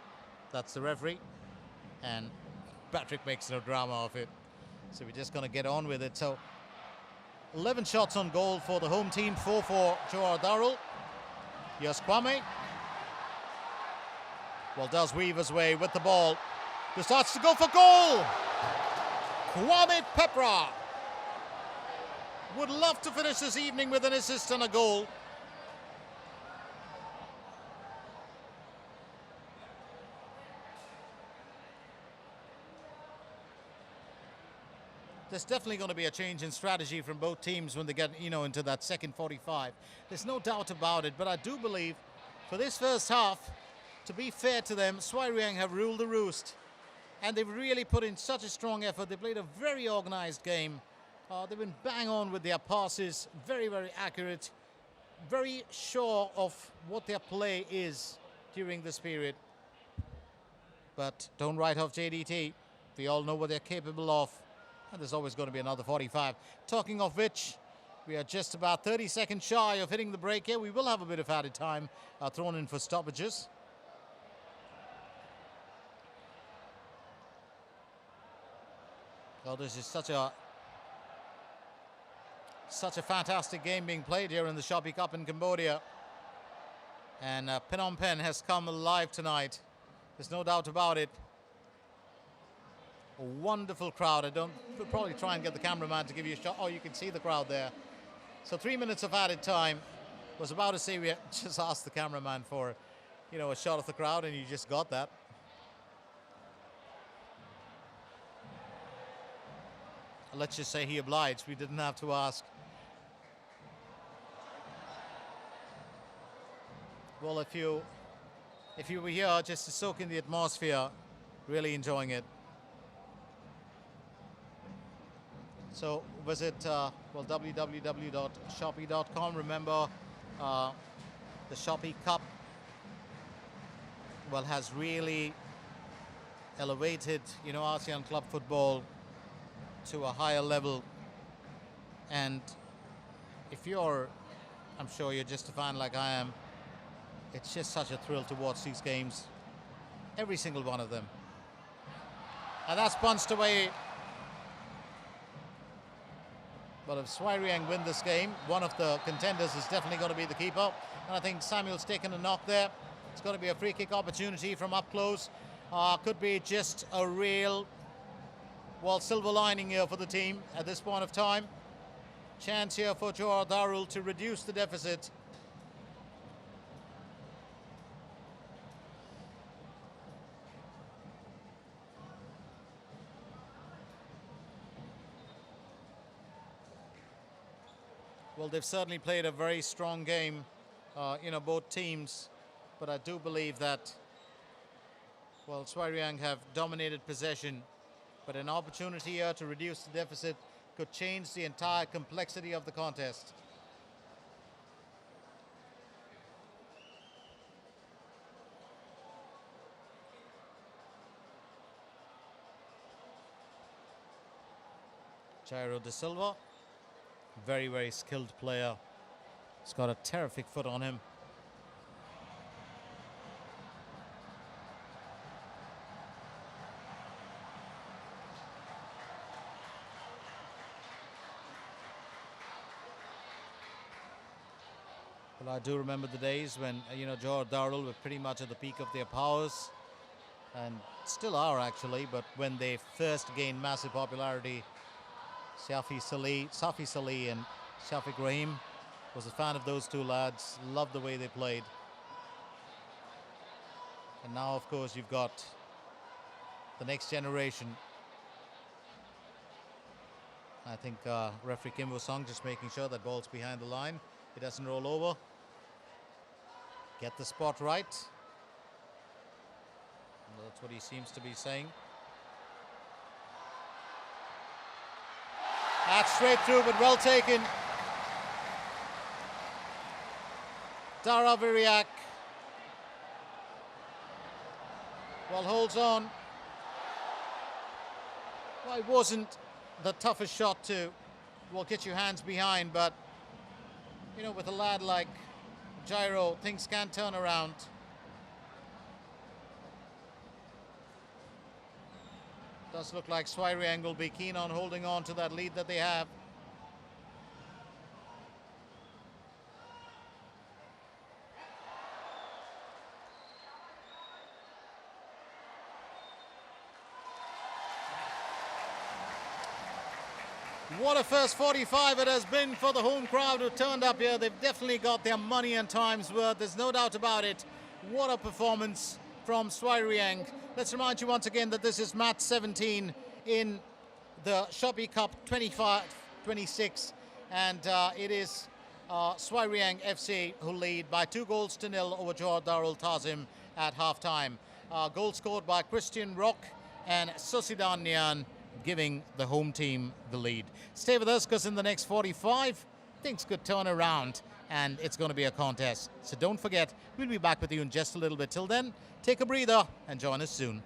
That's the referee. And Patrick makes no drama of it. So we're just going to get on with it. So 11 shots on goal for the home team, 4 for Johor Darul. Here's Kwame. Well, does weave his way with the ball. He starts to go for goal. Kwame Pepra would love to finish this evening with an assist and a goal. There's definitely going to be a change in strategy from both teams when they get, into that second 45. There's no doubt about it, but I do believe for this first half, to be fair to them, Svay Rieng have ruled the roost. And they've really put in such a strong effort. They played a very organised game. They've been bang on with their passes, very, very accurate, very sure of what their play is during this period. But don't write off JDT. We all know what they're capable of. And there's always going to be another 45. Talking of which, we are just about 30 seconds shy of hitting the break here. We will have a bit of added time thrown in for stoppages. Oh, this is such a fantastic game being played here in the Shopee Cup in Cambodia. And Phnom Penh has come alive tonight. There's no doubt about it. A wonderful crowd. We'll probably try and get the cameraman to give you a shot. Oh, you can see the crowd there. So 3 minutes of added time. Was about to say we just asked the cameraman for you know, a shot of the crowd, and you just got that. Let's just say he obliged. We didn't have to ask. Well, if you were here just to soak in the atmosphere, really enjoying it. So visit www.shopee.com. Remember, the Shopee Cup has really elevated, you know, ASEAN club football to a higher level. And if you're, I'm sure you're just a fan like I am, it's just such a thrill to watch these games, every single one of them. And that's punched away. Well, if Svay Rieng win this game, one of the contenders is definitely going to be the keeper. And I think Samuel's taken a knock there. It's going to be a free kick opportunity from up close. Could be just a real, well, silver lining here for the team at this point of time. Chance here for Johor Darul to reduce the deficit. Well, they've certainly played a very strong game, you know, both teams. But I do believe that, well, Svay Rieng have dominated possession. But an opportunity here to reduce the deficit could change the entire complexity of the contest. Jairo De Silva, very, very skilled player. He's got a terrific foot on him. Well, I do remember the days when, you know, Johor Darul were pretty much at the peak of their powers, and still are actually, but when they first gained massive popularity, Safi Salih and Shafiq Rahim was a fan of those two lads, loved the way they played. And now, of course, you've got the next generation. I think referee Kim Woo-sung just making sure that ball's behind the line. It doesn't roll over. Get the spot right. That's what he seems to be saying. That's straight through, but well taken. Dara Viriak, well, holds on. Well, it wasn't the toughest shot to, well, get your hands behind, but, you know, with a lad like Jairo, things can turn around. Does look like Svay Rieng will be keen on holding on to that lead that they have. What a first 45 it has been for the home crowd who turned up here. They've definitely got their money and time's worth. There's no doubt about it. What a performance from Svay Rieng. Let's remind you once again that this is match 17 in the Shopee Cup 25-26. And it is Svay Rieng FC who lead by 2-0 over Johor Darul Tazim at half-time. Goal scored by Christian Rock and Sosidan Nian, giving the home team the lead. Stay with us, because in the next 45, things could turn around and it's going to be a contest. So don't forget, we'll be back with you in just a little bit. Till then, take a breather and join us soon.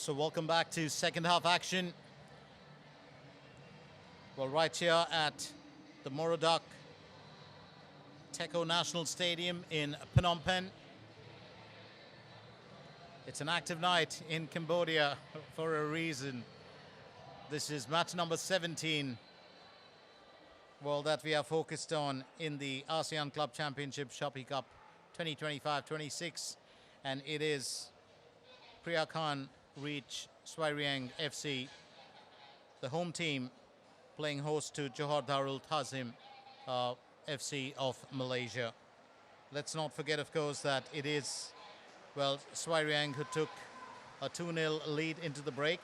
So welcome back to second half action. Well, right here at the Morodak Teko National Stadium in Phnom Penh. It's an active night in Cambodia for a reason. This is match number 17, well, that we are focused on in the ASEAN Club Championship Shopee Cup 2025-26, and it is Priya Khan Reach Svay Rieng FC, the home team, playing host to Johor Darul Tazim FC of Malaysia. Let's not forget, of course, that it is, well, Svay Rieng who took a 2-0 lead into the break,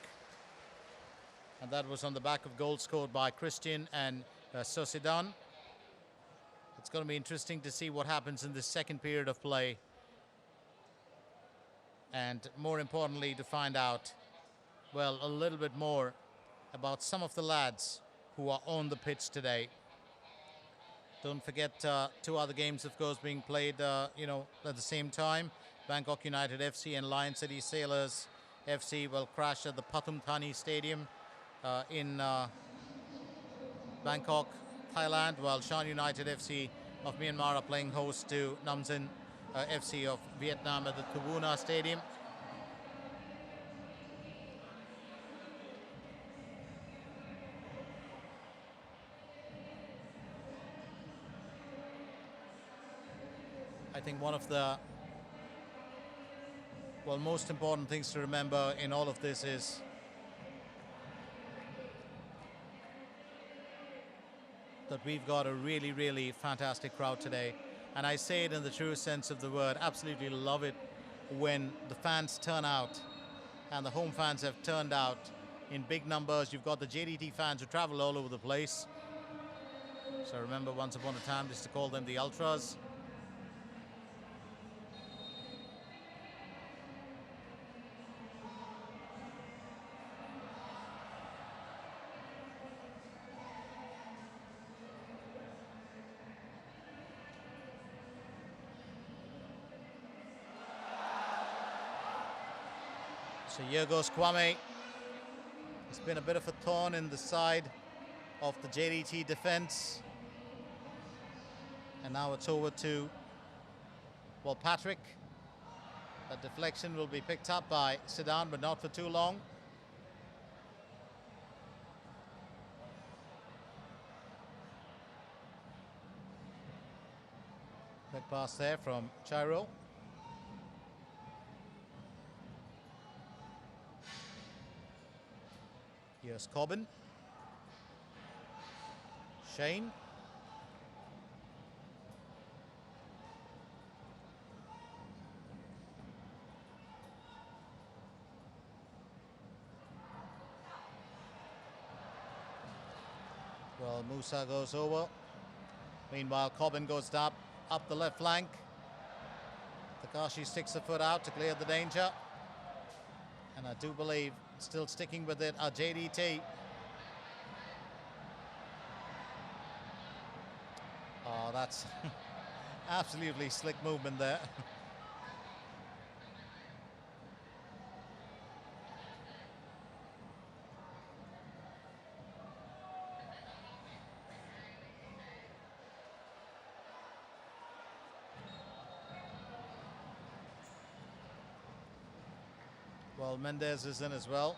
and that was on the back of goals scored by Christian and Sosidan. It's going to be interesting to see what happens in the second period of play, and more importantly to find out, well, a little bit more about some of the lads who are on the pitch today. Don't forget two other games, of course, being played at the same time. Bangkok United FC and Lion City Sailors FC will crash at the Pathum Thani Stadium in Bangkok, Thailand, while Shan United FC of Myanmar are playing host to Nam Dinh FC of Vietnam at the Thu Buna Stadium. I think one of the, well, most important things to remember in all of this is that we've got a really, really fantastic crowd today. And I say it in the true sense of the word, absolutely love it when the fans turn out, and the home fans have turned out in big numbers. You've got the JDT fans who travel all over the place. So remember, once upon a time, just to call them the Ultras. So here goes Kwame. It's been a bit of a thorn in the side of the JDT defense. And now it's over to, well, Patrick. That deflection will be picked up by Sedan, but not for too long. Quick pass there from Chairo. Here's Cobbin. Shane. Well, Musa goes over. Meanwhile, Cobbin goes up the left flank. Takashi sticks the foot out to clear the danger. And I do believe, still sticking with it, are JDT. Oh, that's absolutely slick movement there. Well, Mendes is in as well.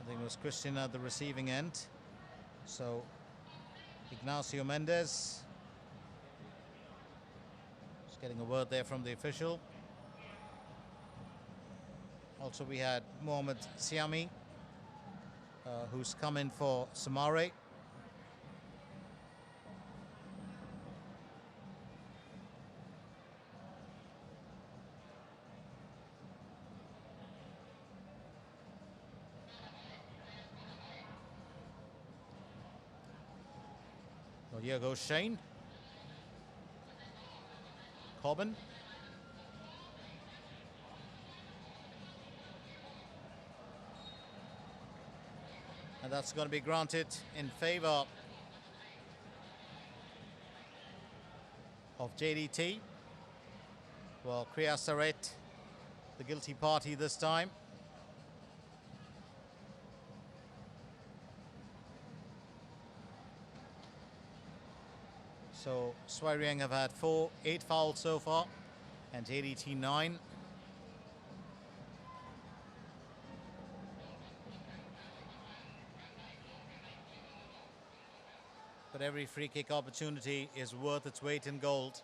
I think it was Christian at the receiving end. So Ignacio Mendes. Just getting a word there from the official. Also we had Mohamed Siami, who's come in for Samare. Well, here goes Shane. Cobbin. And that's going to be granted in favor of JDT. Well, Kriya Saret, the guilty party this time. So Svay Rieng have had 8 fouls so far, and JDT 9. But every free kick opportunity is worth its weight in gold.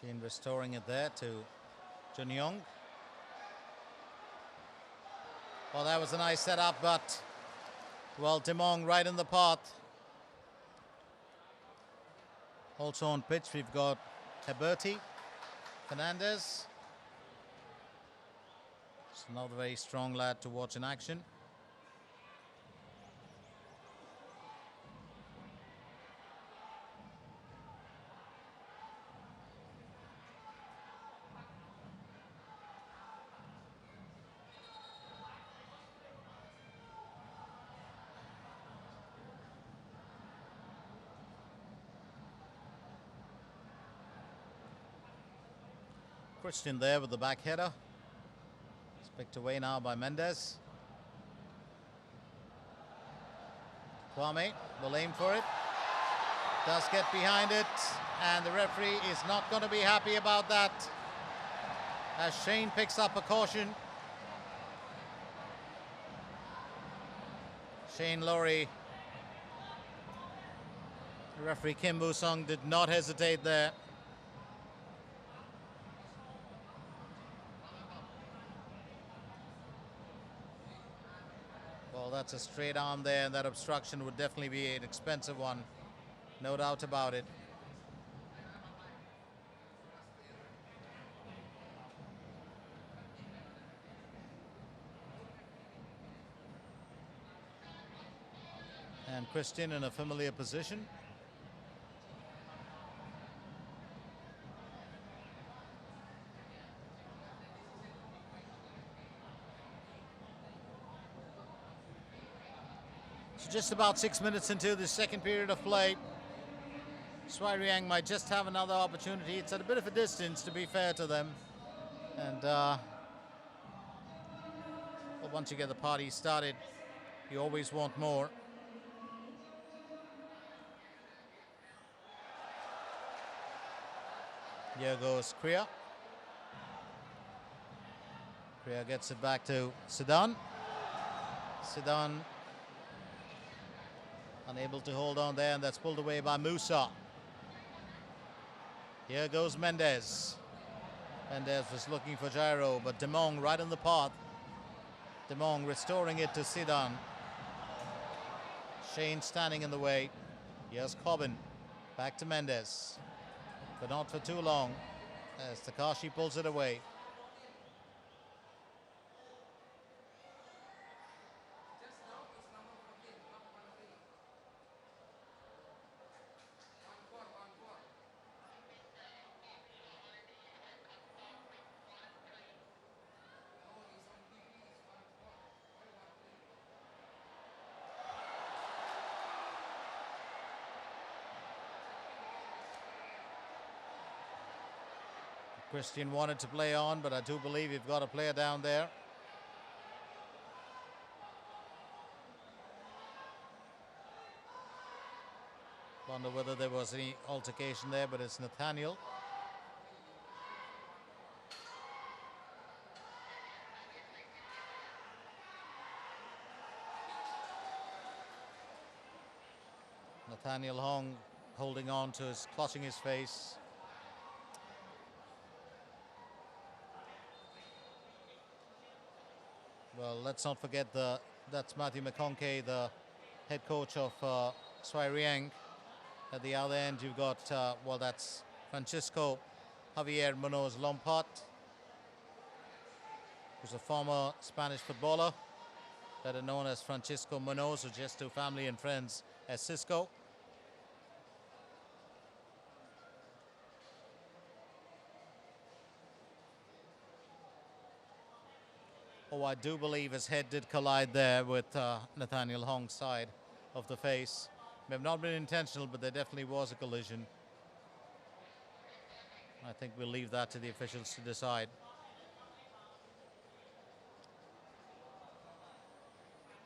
Sheen restoring it there to Jun Yong. Well, that was a nice setup, but well, Demong right in the path. Also on pitch, we've got Heberti, Fernandez. It's another very strong lad to watch in action. Christian there with the back header. It's picked away now by Mendes. Kwame will aim for it. Does get behind it. And the referee is not going to be happy about that. As Shane picks up a caution. Shane Laurie. Referee Kim Woo-sung did not hesitate there. Well, that's a straight arm there, and that obstruction would definitely be an expensive one. No doubt about it. And Christian in a familiar position. So just about 6 minutes into the second period of play. Svay Rieng might just have another opportunity. It's at a bit of a distance, to be fair to them. And well, once you get the party started, you always want more. Here goes Kriya. Kriya gets it back to Sidan. Sidan unable to hold on there, and that's pulled away by Musa. Here goes Mendes. Mendes was looking for gyro, but Demong right in the path. Demong restoring it to Sidan. Shane standing in the way. Here's Cobbin. Back to Mendes. But not for too long as Takashi pulls it away. Christian wanted to play on, but I do believe you've got a player down there. Wonder whether there was any altercation there, but it's Nathaniel. Nathaniel Hong holding on to his, clutching his face. Well, let's not forget that's Matthew McConkey, the head coach of Svay Rieng. At the other end, you've got, well, that's Francisco Javier Munoz Lompat, who's a former Spanish footballer, better known as Francisco Munoz, or just to family and friends as Cisco. Oh, I do believe his head did collide there with Nathaniel Hong's side of the face. May have not been intentional, but there definitely was a collision. I think we'll leave that to the officials to decide.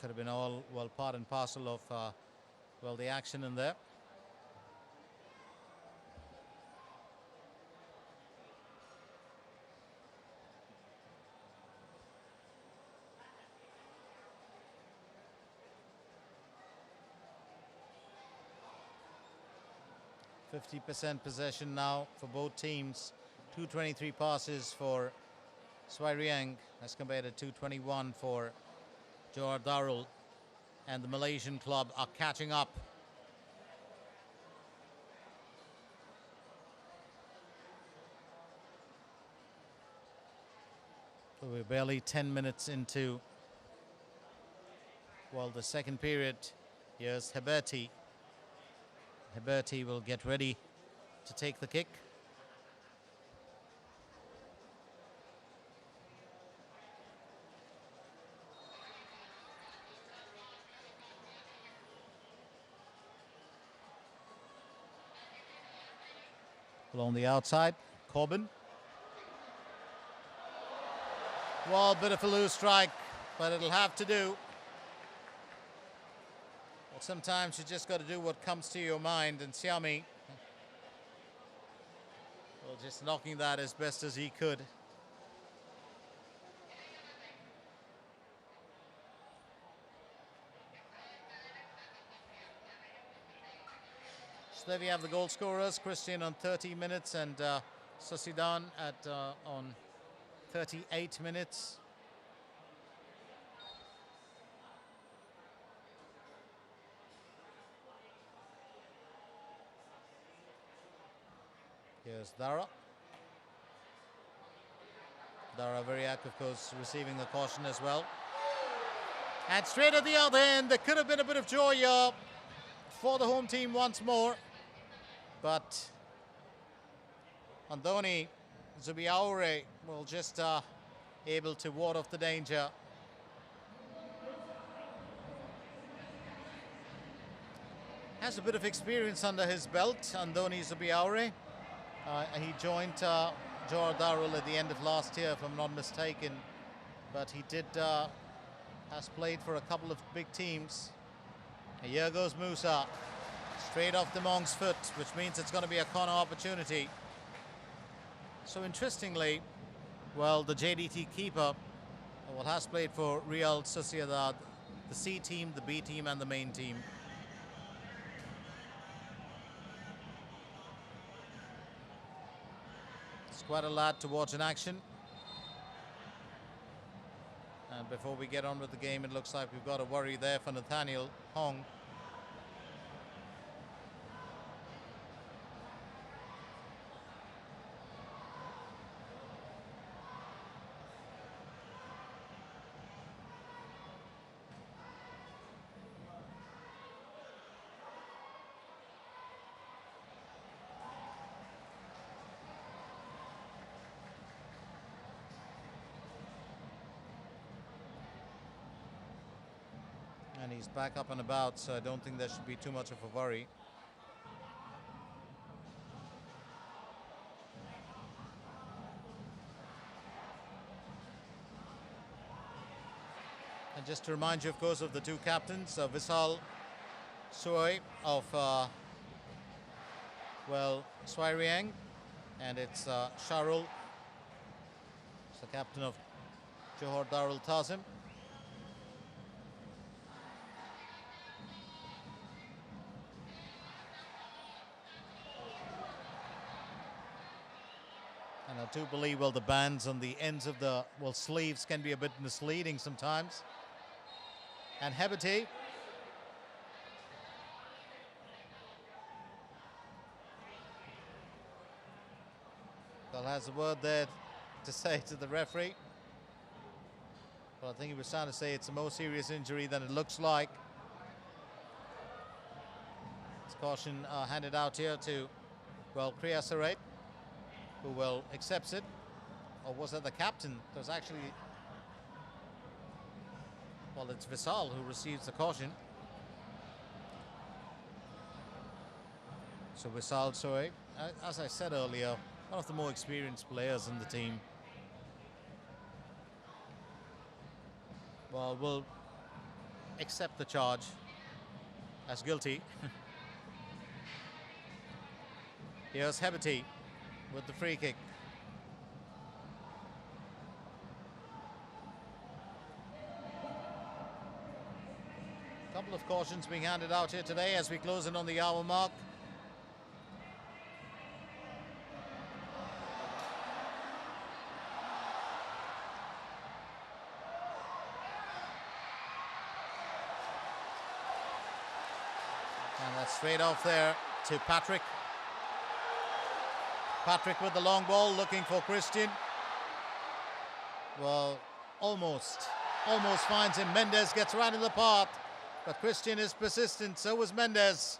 Could have been all, well, part and parcel of, well, the action in there. %50 possession now for both teams. 223 passes for Svay Rieng as compared to 221 for Johor Darul, and the Malaysian club are catching up. So we're barely 10 minutes into, well, the second period. Here's Heberti. Heberti will get ready to take the kick. Along the outside, Corbin. Well, bit of a loose strike, but it'll have to do. Well, sometimes you just got to do what comes to your mind, and Xiaomi, well, just knocking that as best as he could. So there we have the goal scorers. Christian on 30 minutes and Sasidan at on 38 minutes. Here's Dara. Dara Variak, of course, receiving the caution as well. And straight at the other end, there could have been a bit of joy for the home team once more. But Andoni Zubiaure will just able to ward off the danger. Has a bit of experience under his belt, Andoni Zubiaure. He joined Johor Darul at the end of last year, if I'm not mistaken. But he did has played for a couple of big teams. And here goes Musa. Straight off the Monk's foot, which means it's going to be a corner opportunity. So interestingly, well, the JDT keeper, well, has played for Real Sociedad, the C team, the B team, and the main team. It's quite a lad to watch in action. And before we get on with the game, it looks like we've got a worry there for Nathaniel Hong. And he's back up and about, so I don't think there should be too much of a worry. And just to remind you, of course, of the two captains, Vishal Soy of, well, Svay Rieng, and it's Sharul, the captain of Johor Darul Tazim. And I do believe, well, the bands on the ends of the, well, sleeves can be a bit misleading sometimes. And Heberti. Well, has a word there to say to the referee. Well, I think he was trying to say it's a more serious injury than it looks like. It's caution handed out here to, well, Kriya Sarait, who will accepts it. Or was that the captain? There's actually Well, it's Visal who receives the caution. So Visal Svay, as I said earlier, one of the more experienced players in the team. Well, will accept the charge as guilty. Here's Hebati with the free kick. Couple of cautions being handed out here today as we close in on the hour mark. And that's straight off there to Patrick. Patrick with the long ball looking for Christian. Well, almost finds him. Mendes gets right in the path, but Christian is persistent, so was Mendes.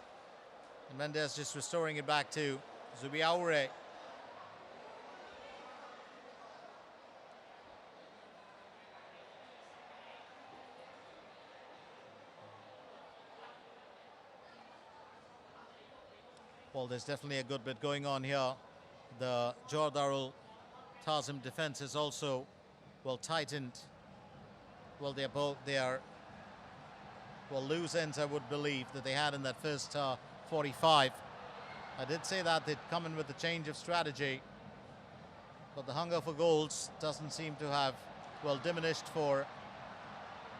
And Mendes just restoring it back to Zubiaure. Well, there's definitely a good bit going on here. The Johor Darul Tazim defense is also well tightened. Well, they are well loose ends, I would believe, that they had in that first 45. I did say that they'd come in with a change of strategy, but the hunger for goals doesn't seem to have well diminished for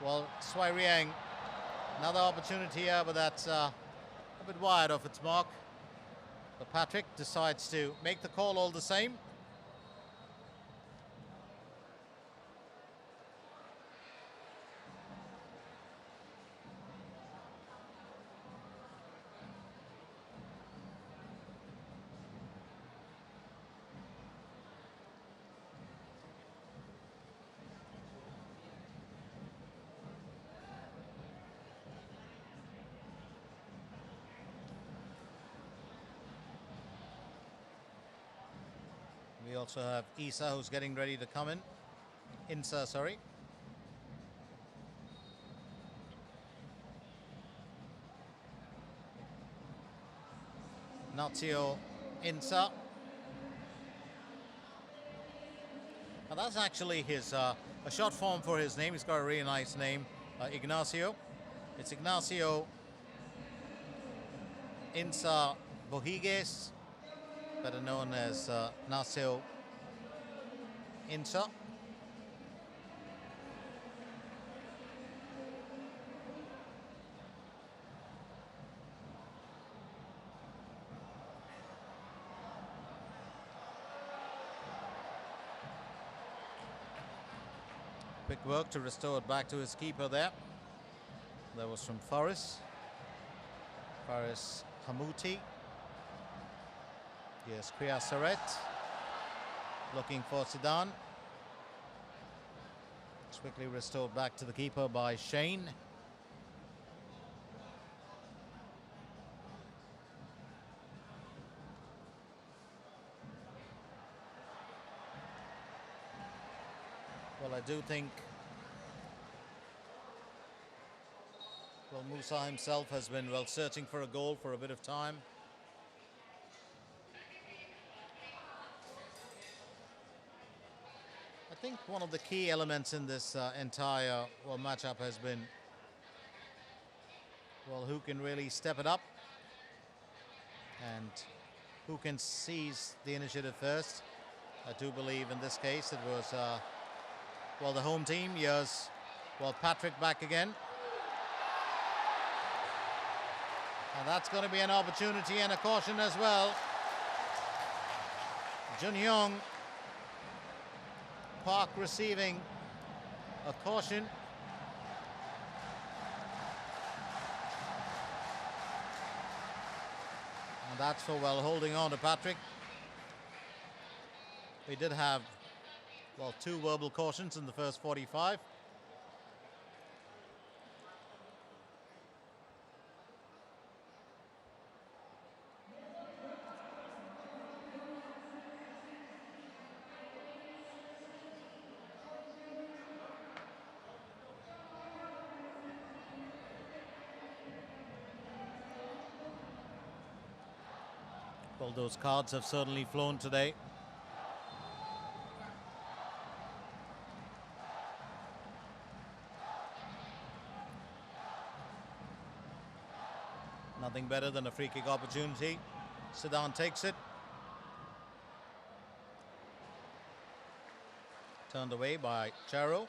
well Svay Rieng. Another opportunity here, but that's a bit wide of its mark. But Patrick decides to make the call all the same. We also have Isa who's getting ready to come in. Insa, sorry. Nazio Insa. Now that's actually his a short form for his name. He's got a really nice name, Ignacio. It's Ignacio Insa Bohiges, better known as Nasio Insa. Quick work to restore it back to his keeper there. That was from Faris Hamuti. Yes, Kriya Saret looking for Sidan. It's quickly restored back to the keeper by Shane. Well, I do think Musa himself has been searching for a goal for a bit of time. I think one of the key elements in this entire matchup has been who can really step it up and who can seize the initiative first. I do believe in this case it was the home team. Yes, Patrick back again, and that's going to be an opportunity and a caution as well. Jun Hyung Park receiving a caution. And that's for holding on to Patrick. We did have two verbal cautions in the first 45. Well, those cards have certainly flown today. Nothing better than a free kick opportunity. Sedan takes it. Turned away by Charo.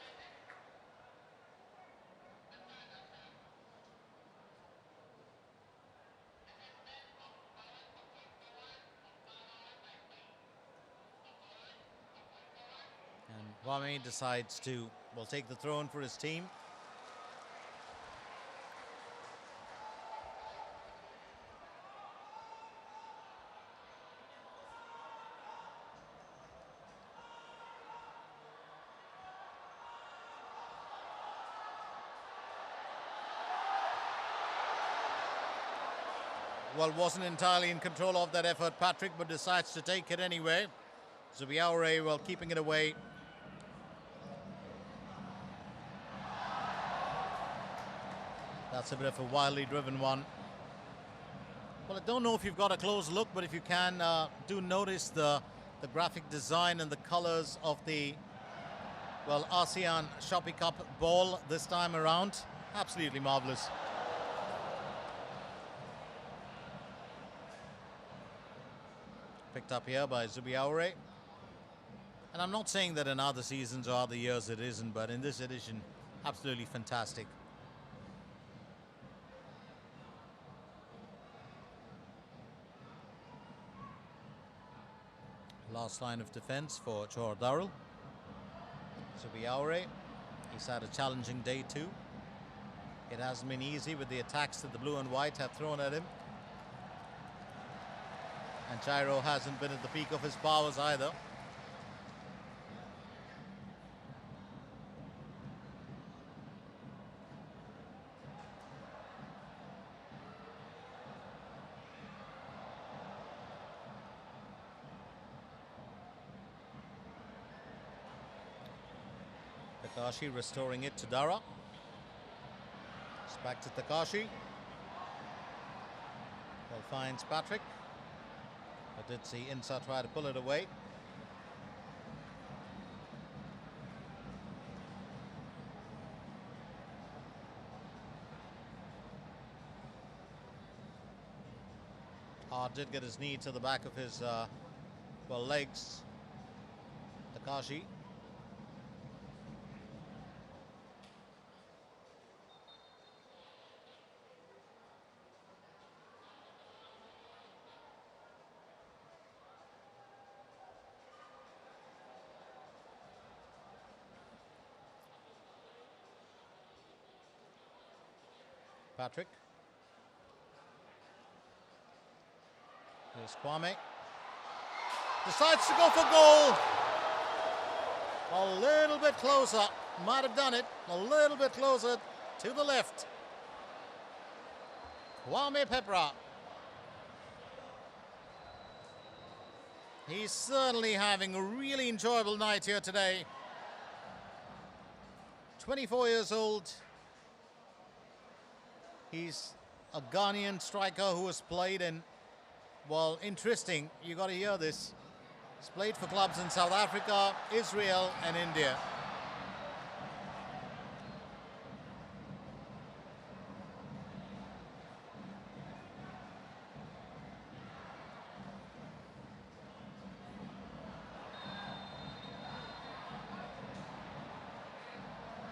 And Wame decides to, well, take the throw in for his team. Well, wasn't entirely in control of that effort, Patrick, but decides to take it anyway. Zubiaure, well, keeping it away. That's a bit of a wildly driven one. Well, I don't know if you've got a close look, but if you can, do notice the graphic design and the colors of the, well, ASEAN Shopee Cup ball this time around. Absolutely marvelous. Picked up here by Zubiaure. And I'm not saying that in other seasons or other years it isn't, but in this edition, absolutely fantastic. Last line of defense for Johor Darul. Zubiaure, he's had a challenging day too. It hasn't been easy with the attacks that the blue and white have thrown at him. And Jairo hasn't been at the peak of his powers either. Takashi restoring it to Dara. It's back to Takashi. Well, finds Patrick. I did see Insa try to pull it away. Did get his knee to the back of his well, legs. Takashi. Patrick. Here's Kwame. Decides to go for goal. A little bit closer. Might have done it. A little bit closer to the left. Kwame Pepra. He's certainly having a really enjoyable night here today. 24 years old. He's a Ghanaian striker who has played in, well, interesting, you got to hear this. He's played for clubs in South Africa, Israel and India.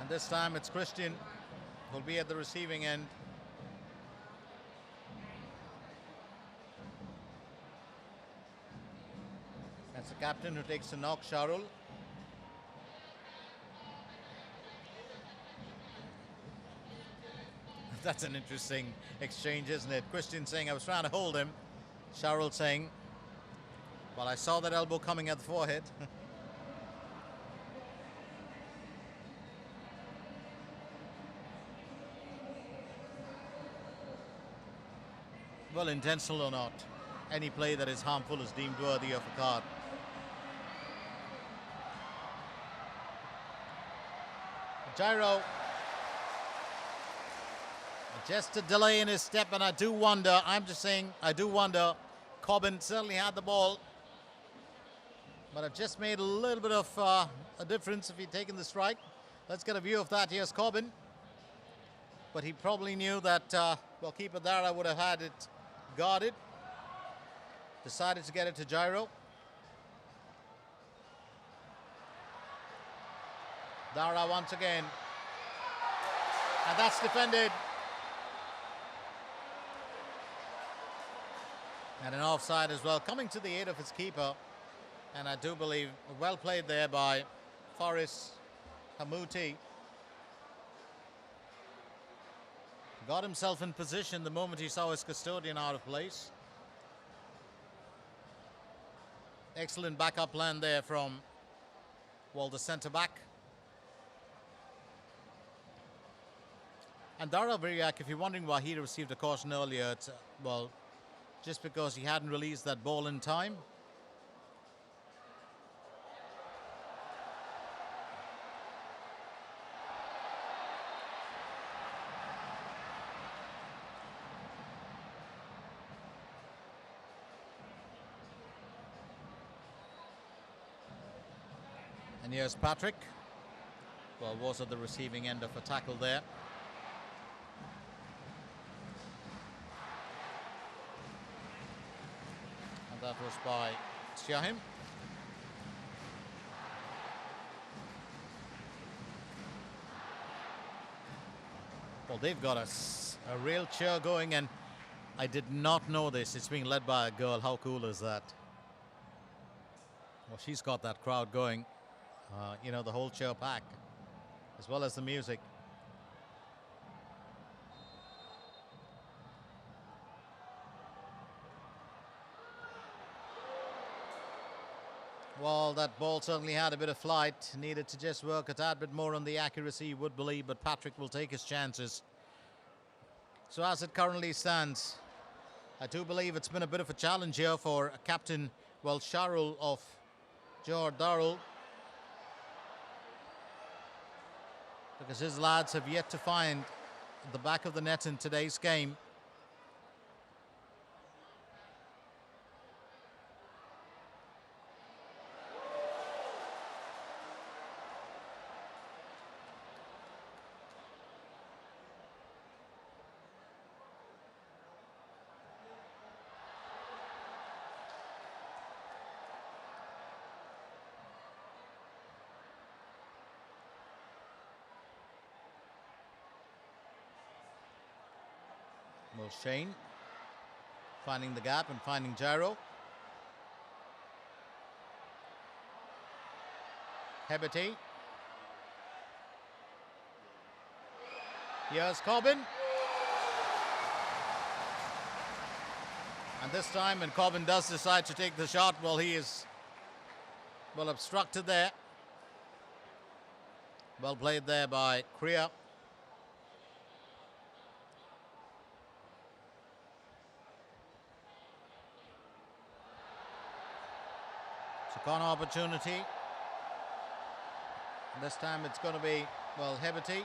And this time it's Christian who'll be at the receiving end. That's the captain who takes the knock, Sharul. That's an interesting exchange, isn't it? Christian saying, I was trying to hold him. Sharul saying, well, I saw that elbow coming at the forehead. Well, intentional or not, any play that is harmful is deemed worthy of a card. Gyro. Just a delay in his step, and I do wonder, I'm just saying, I do wonder, Cobbin certainly had the ball, but it just made a little bit of a difference if he'd taken the strike. Let's get a view of that. Here's Cobbin. But he probably knew that, well, keeper Dara would have had it guarded. Decided to get it to Gyro. Dara once again. And that's defended. And an offside as well, coming to the aid of his keeper. And I do believe well played there by Faris Hamouti. Got himself in position the moment he saw his custodian out of place. Excellent backup plan there from, well, the centre-back. And Dara Viriak, if you're wondering why he received a caution earlier, it's, well, just because he hadn't released that ball in time. And here's Patrick. Well, was at the receiving end of a tackle there. And that was by Shahim. Well, they've got a real cheer going, and I did not know this. It's being led by a girl. How cool is that? Well, she's got that crowd going. You know, the whole cheer pack, as well as the music. Well, that ball certainly had a bit of flight. Needed to just work a tad bit more on the accuracy, you would believe, but Patrick will take his chances. So as it currently stands, I do believe it's been a bit of a challenge here for Captain, well, Sharul of Johor Darul, because his lads have yet to find the back of the net in today's game. Well, Shane finding the gap and finding Gyro. Hebete. Here's Cobbin. And this time, when Cobbin does decide to take the shot, well, he is, well, obstructed there. Well played there by Kriya. Corner opportunity. And this time it's going to be, well, Hebete.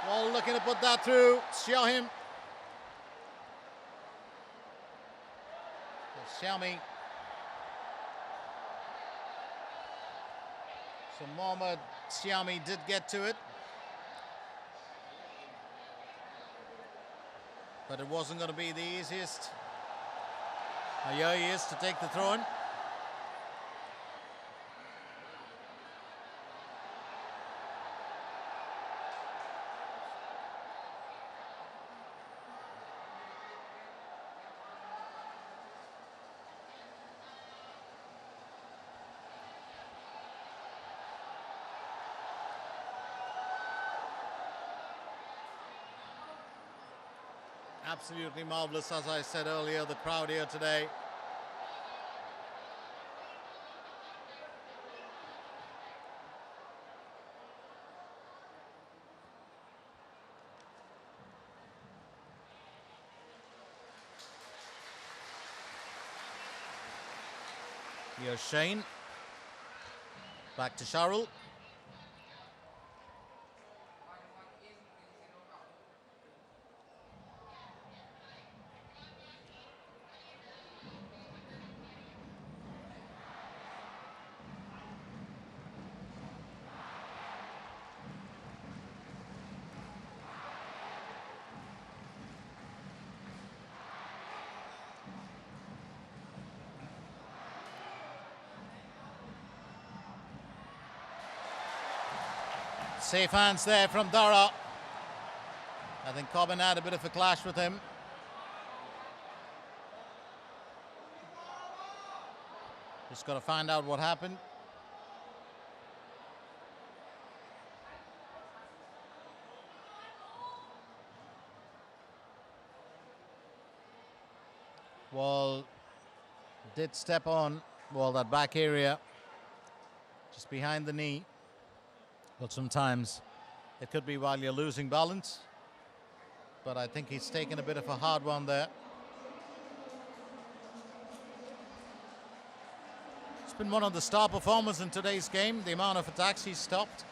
Well, looking to put that through. Xiaohim. Xiaomi. So Mohamed Xiaomi did get to it. But it wasn't going to be the easiest. Here he is to take the throw-in. Absolutely marvellous, as I said earlier, the crowd here today. Here's Shane. Back to Sharul. Safe hands there from Darul. I think Cobbin had a bit of a clash with him. Just got to find out what happened. Well, did step on, well, that back area, just behind the knee. But sometimes it could be while you're losing balance. But I think he's taken a bit of a hard one there. It's been one of the star performers in today's game, the amount of attacks he's stopped.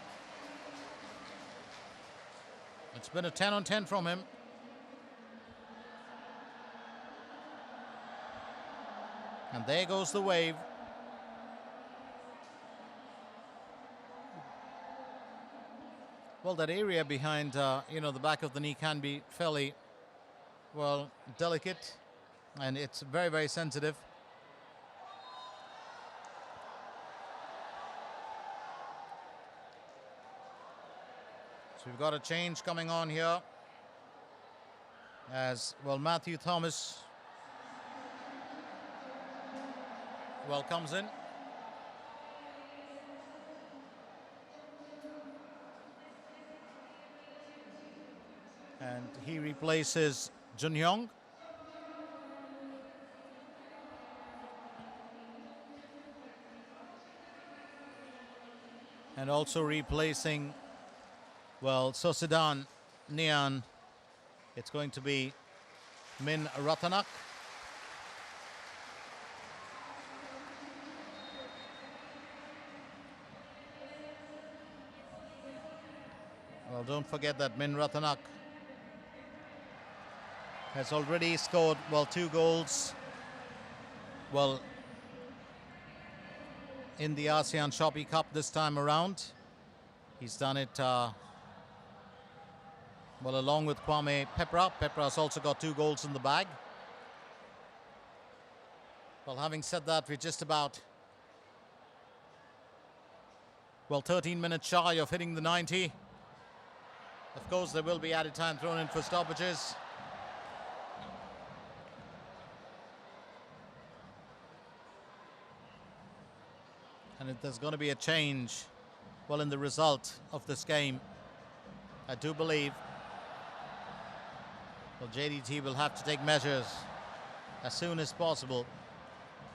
It's been a 10 on 10 from him. And there goes the wave. Well, that area behind, the back of the knee can be fairly, well, delicate. And it's very, very sensitive. So we've got a change coming on here. As, well, Matthew Thomas, well, comes in. And he replaces Jun Hyung. And also replacing, well, Sosidan Nian. It's going to be Min Ratanak. Well, don't forget that Min Ratanak has already scored, well, 2 goals, well, in the ASEAN Shopee Cup this time around. He's done it, well, along with Kwame Pepra. Pepra's also got 2 goals in the bag. Well, having said that, we're just about, well, 13 minutes shy of hitting the 90. Of course, there will be added time thrown in for stoppages. And if there's going to be a change, well, in the result of this game, I do believe, well, JDT will have to take measures as soon as possible.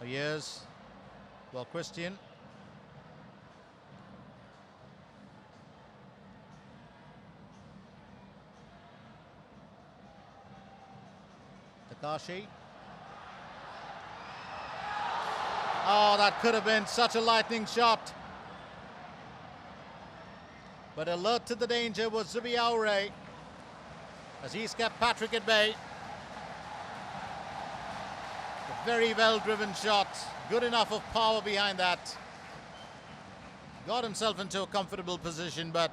Yes, well, Christian. Takashi. Oh, that could have been such a lightning shot. But alert to the danger was Zubiaure, as he's kept Patrick at bay. A very well-driven shot. Good enough of power behind that. Got himself into a comfortable position, but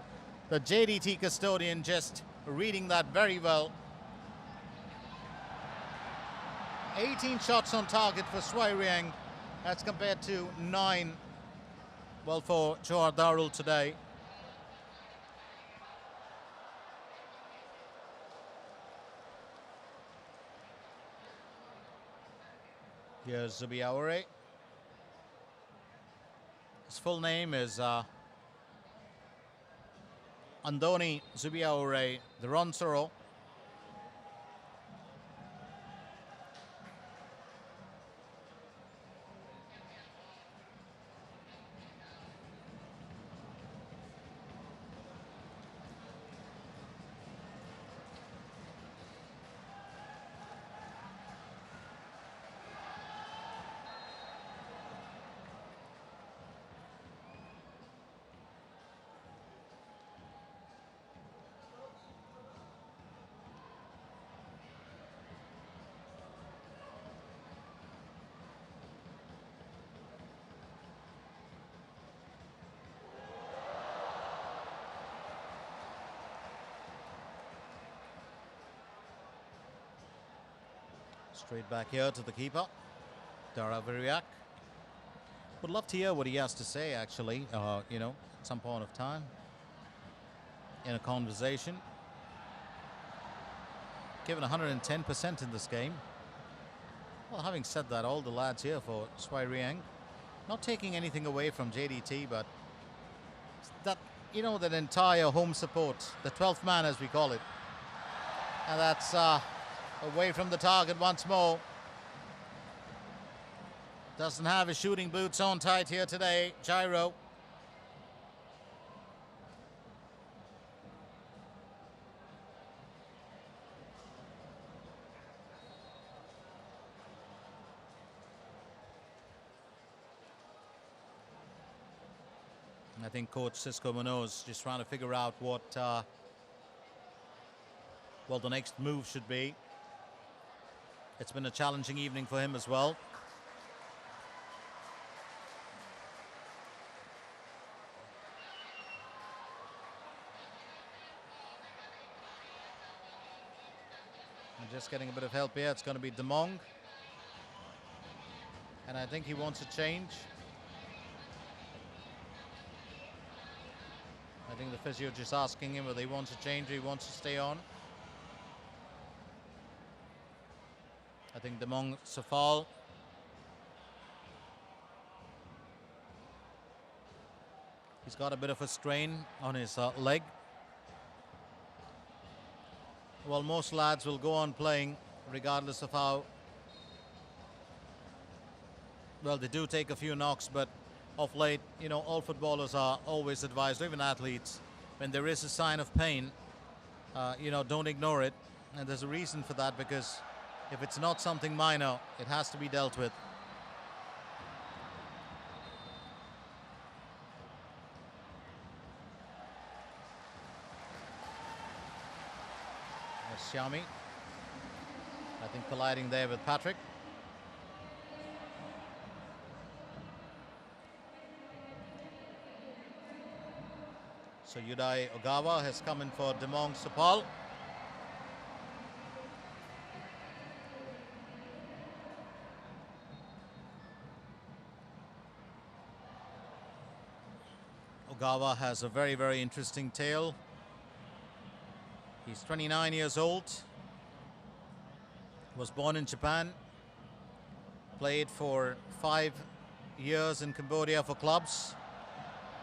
the JDT custodian just reading that very well. 18 shots on target for Svay Rieng. That's compared to 9, well, for Johor Darul today. Here's Zubiaure. His full name is Andoni Zubiaure de Ronsoro. Straight back here to the keeper, Dara Viriak. Would love to hear what he has to say, actually, at some point of time. in a conversation. Given 110% in this game. Well, having said that, all the lads here for Svay Rieng, not taking anything away from JDT, but that, you know, that entire home support, the 12th man as we call it. And that's away from the target once more. Doesn't have his shooting boots on tight here today, Gyro. I think Coach Cisco Munoz just trying to figure out what well, the next move should be. It's been a challenging evening for him as well. And just getting a bit of help here. It's going to be Demong. And I think he wants a change. I think the physio just asking him whether he wants a change or he wants to stay on. I think Demong Safal. He's got a bit of a strain on his leg. Well, most lads will go on playing regardless of how well they do take a few knocks, but of late, you know, all footballers are always advised, even athletes, when there is a sign of pain, you know, don't ignore it. And there's a reason for that, because if it's not something minor, it has to be dealt with. There's Xiaomi, I think, colliding there with Patrick. So Yudai Ogawa has come in for Demong Sapal. Ogawa has a very, very interesting tale. He's 29 years old. Was born in Japan. Played for 5 years in Cambodia for clubs.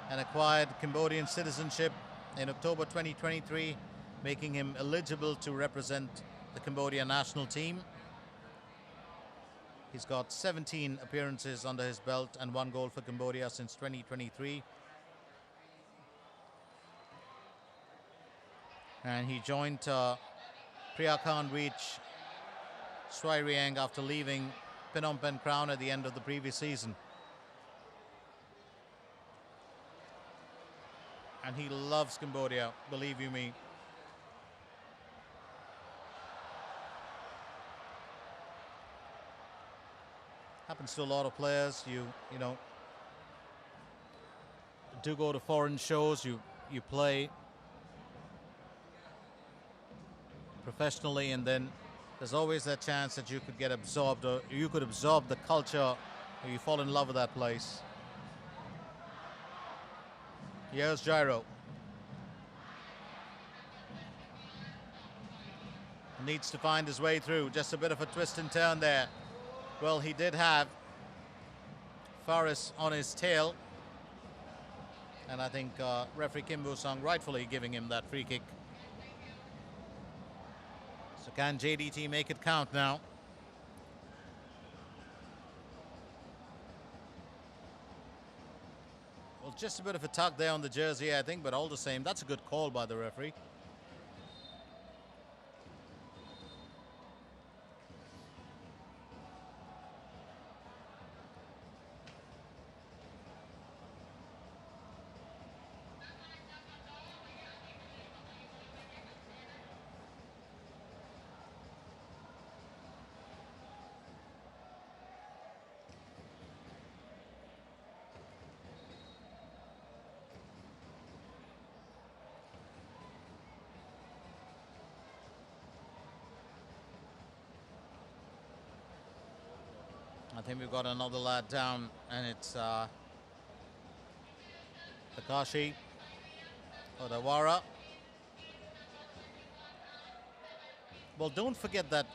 And acquired Cambodian citizenship in October 2023, making him eligible to represent the Cambodia national team. He's got 17 appearances under his belt and 1 goal for Cambodia since 2023. And he joined Priya Khan Reach Svay Rieng after leaving Phnom Penh Crown at the end of the previous season. And he loves Cambodia, believe you me. Happens to a lot of players. You know, do go to foreign shows, you play professionally, and then there's always that chance that you could get absorbed, or you could absorb the culture, or you fall in love with that place. Here's Gyro. Needs to find his way through. Just a bit of a twist and turn there. Well, he did have Faris on his tail. And I think referee Kim Bu-sung rightfully giving him that free kick. So can JDT make it count now? Well, just a bit of a tug there on the jersey, I think, but all the same, that's a good call by the referee. I think we've got another lad down, and it's Takashi Odawara. Well, don't forget that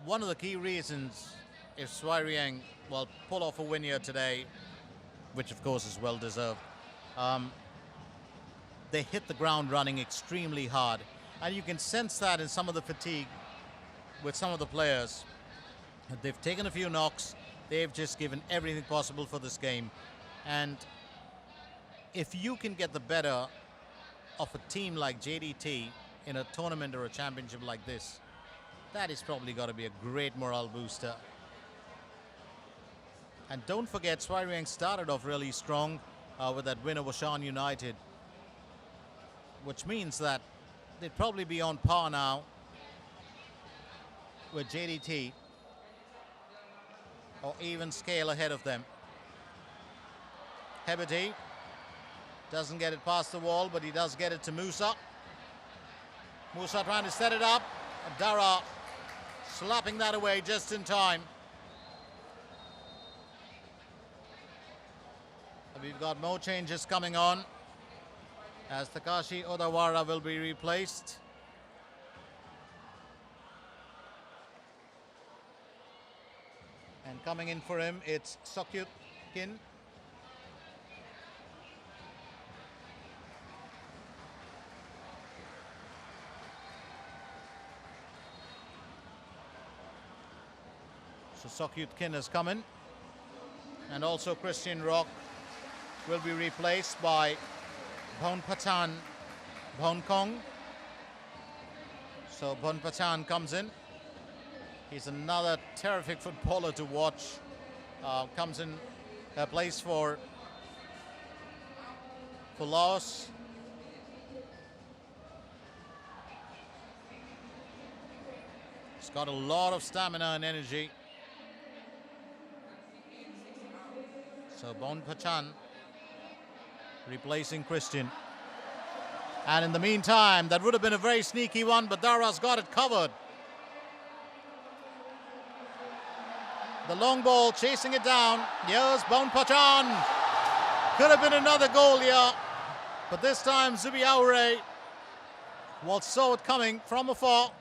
one of the key reasons if Svay Rieng, well, pull off a win here today, which of course is well deserved, they hit the ground running extremely hard. And you can sense that in some of the fatigue with some of the players. They've taken a few knocks. They've just given everything possible for this game. And if you can get the better of a team like JDT in a tournament or a championship like this, that is probably got to be a great morale booster. And don't forget, Svay Rieng started off really strong with that win over Shan United, which means that they'd probably be on par now with JDT, or even scale ahead of them. Hebeti doesn't get it past the wall, but he does get it to Musa. Musa trying to set it up. Darul slapping that away just in time. We've got more changes coming on as Takashi Odawara will be replaced. And coming in for him, it's Sokyut Kin. So Sokyut Kin has come in. And also Christian Rock will be replaced by Bon Patan Bon Kong. So Bon Patan comes in. He's another terrific footballer to watch. Comes in, plays for Laos. He's got a lot of stamina and energy. So Bon Patan replacing Christian. And in the meantime, that would have been a very sneaky one, but Darul's got it covered. The long ball chasing it down. Here's Bon Patan. Could have been another goal here, but this time Zubi Aure saw it coming from afar.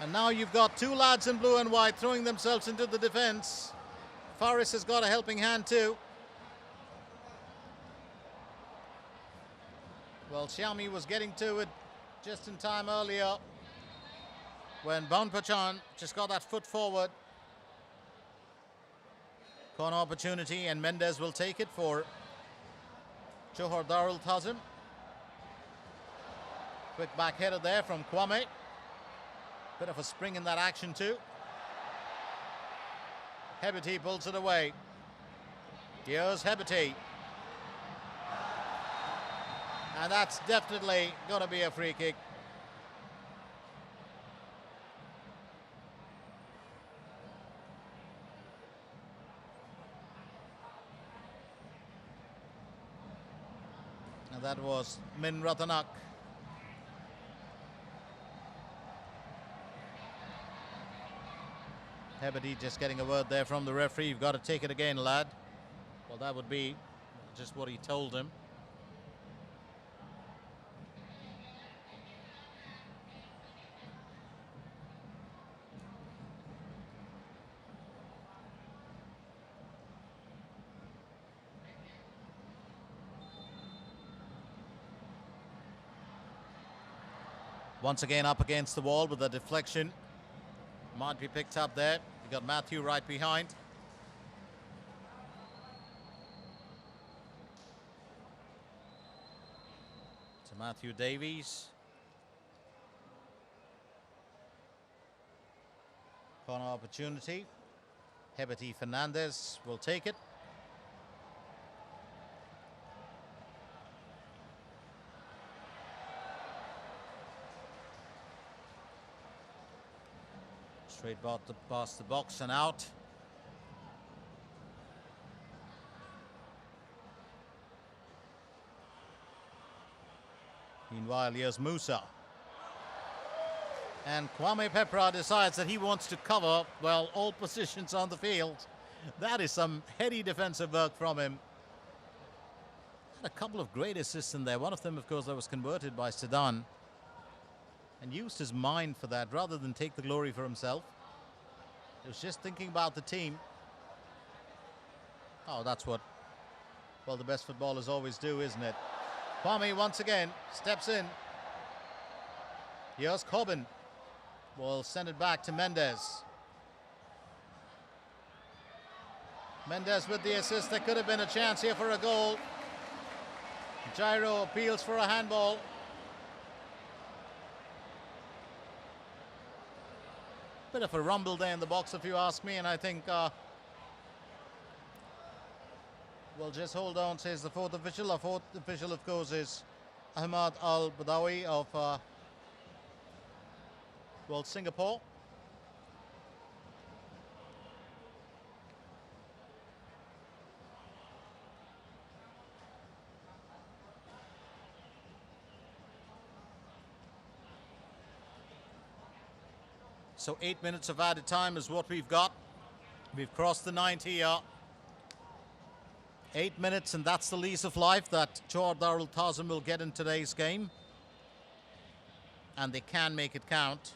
And now you've got two lads in blue and white throwing themselves into the defense. Faris has got a helping hand too. Well, Xiaomi was getting to it just in time earlier when Bon Patan just got that foot forward. Corner opportunity, and Mendes will take it for Johor Darul Tazim. Quick back header there from Kwame. Bit of a spring in that action too. Hebeti pulls it away. Here's Hebeti. And that's definitely going to be a free kick. And that was Min Ratanak. Hebeti just getting a word there from the referee. You've got to take it again, lad. Well, that would be just what he told him. Once again up against the wall with a deflection. Might be picked up there. You got Matthew right behind. To Matthew Davies. Corner opportunity. Hebeti Fernandez will take it. Straight past the box and out. Meanwhile, here's Musa. And Kwame Pepra decides that he wants to cover, well, all positions on the field. That is some heady defensive work from him. Had a couple of great assists in there. One of them, of course, that was converted by Sedan. And used his mind for that rather than take the glory for himself. He was just thinking about the team. Oh, that's what, well, the best footballers always do, isn't it? Kwame once again steps in. Here's Corbin. Will send it back to Mendes. Mendes with the assist. There could have been a chance here for a goal. Jairo appeals for a handball. Bit of a rumble there in the box, if you ask me, and I think we'll just hold on, says the fourth official. Our fourth official, of course, is Ahmad Al-Badawi of Singapore. So 8 minutes of added time is what we've got. We've crossed the 90 here. 8 minutes, and that's the lease of life that Johor Darul Tazim will get in today's game. And they can make it count.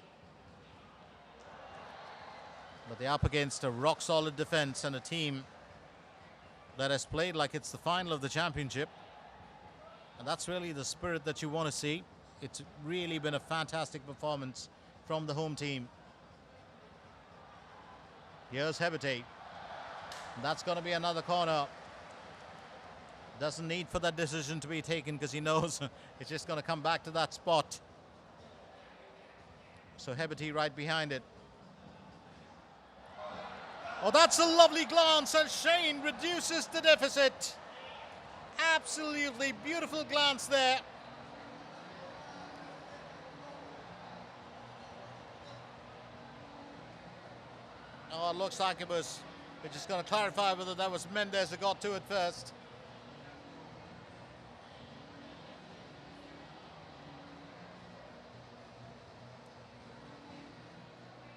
But they're up against a rock-solid defense and a team that has played like it's the final of the championship. And that's really the spirit that you want to see. It's really been a fantastic performance from the home team. Here's Hebete. That's going to be another corner. Doesn't need for that decision to be taken because he knows it's just going to come back to that spot. So Hebete right behind it. Oh, that's a lovely glance, and Shane reduces the deficit. Absolutely beautiful glance there. Oh, it looks like it was. We're just going to clarify whether that was Mendes who got to it first.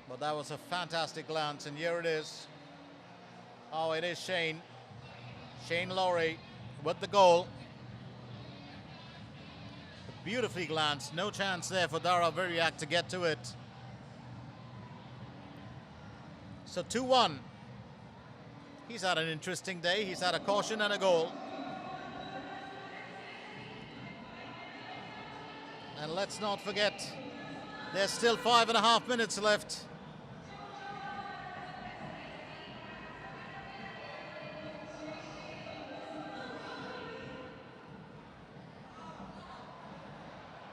But that was a fantastic glance, and here it is. Oh, it is Shane. Shane Lowry with the goal. Beautifully glanced. No chance there for Dara Viriak to get to it. So 2-1. He's had an interesting day. He's had a caution and a goal. And let's not forget, there's still 5.5 minutes left.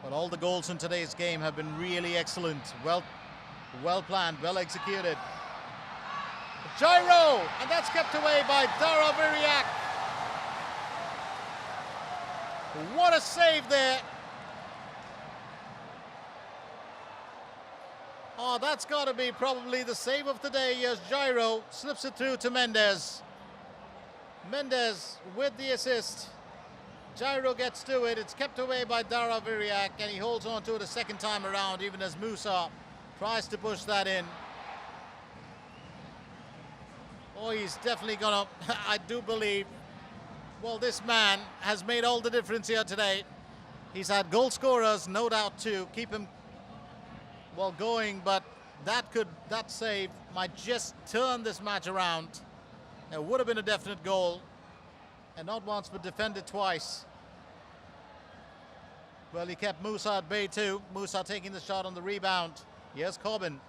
But all the goals in today's game have been really excellent. Well planned, well executed. Gyro, and that's kept away by Dara Viriak. What a save there. Oh, that's got to be probably the save of the day. Yes, Gyro slips it through to Mendes. Mendes with the assist. Gyro gets to it. It's kept away by Dara Viriak, and he holds on to it a second time around, even as Musa tries to push that in. Oh, he's definitely gonna, I do believe, well, this man has made all the difference here today. He's had goal scorers, no doubt, to keep him, well, going, but that save might just turn this match around. It would have been a definite goal, and not once, but defended twice. Well, he kept Musa at bay too. Musa taking the shot on the rebound. Here's Corbin.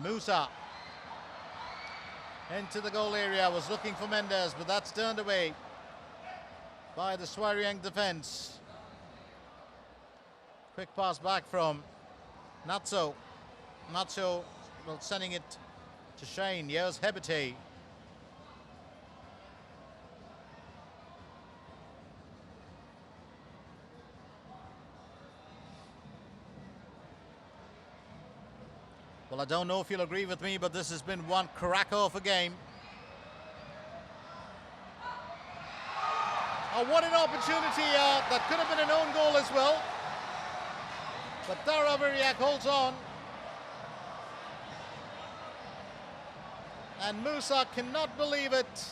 Musa into the goal area, was looking for Mendes, but that's turned away by the Svay Rieng defense. Quick pass back from Natso. Natso, well, sending it to Shane. Here's Hebete. Well, I don't know if you'll agree with me, but this has been one cracker of a game. Oh, what an opportunity. That could have been an own goal as well. But Dara Viriak holds on. And Musa cannot believe it.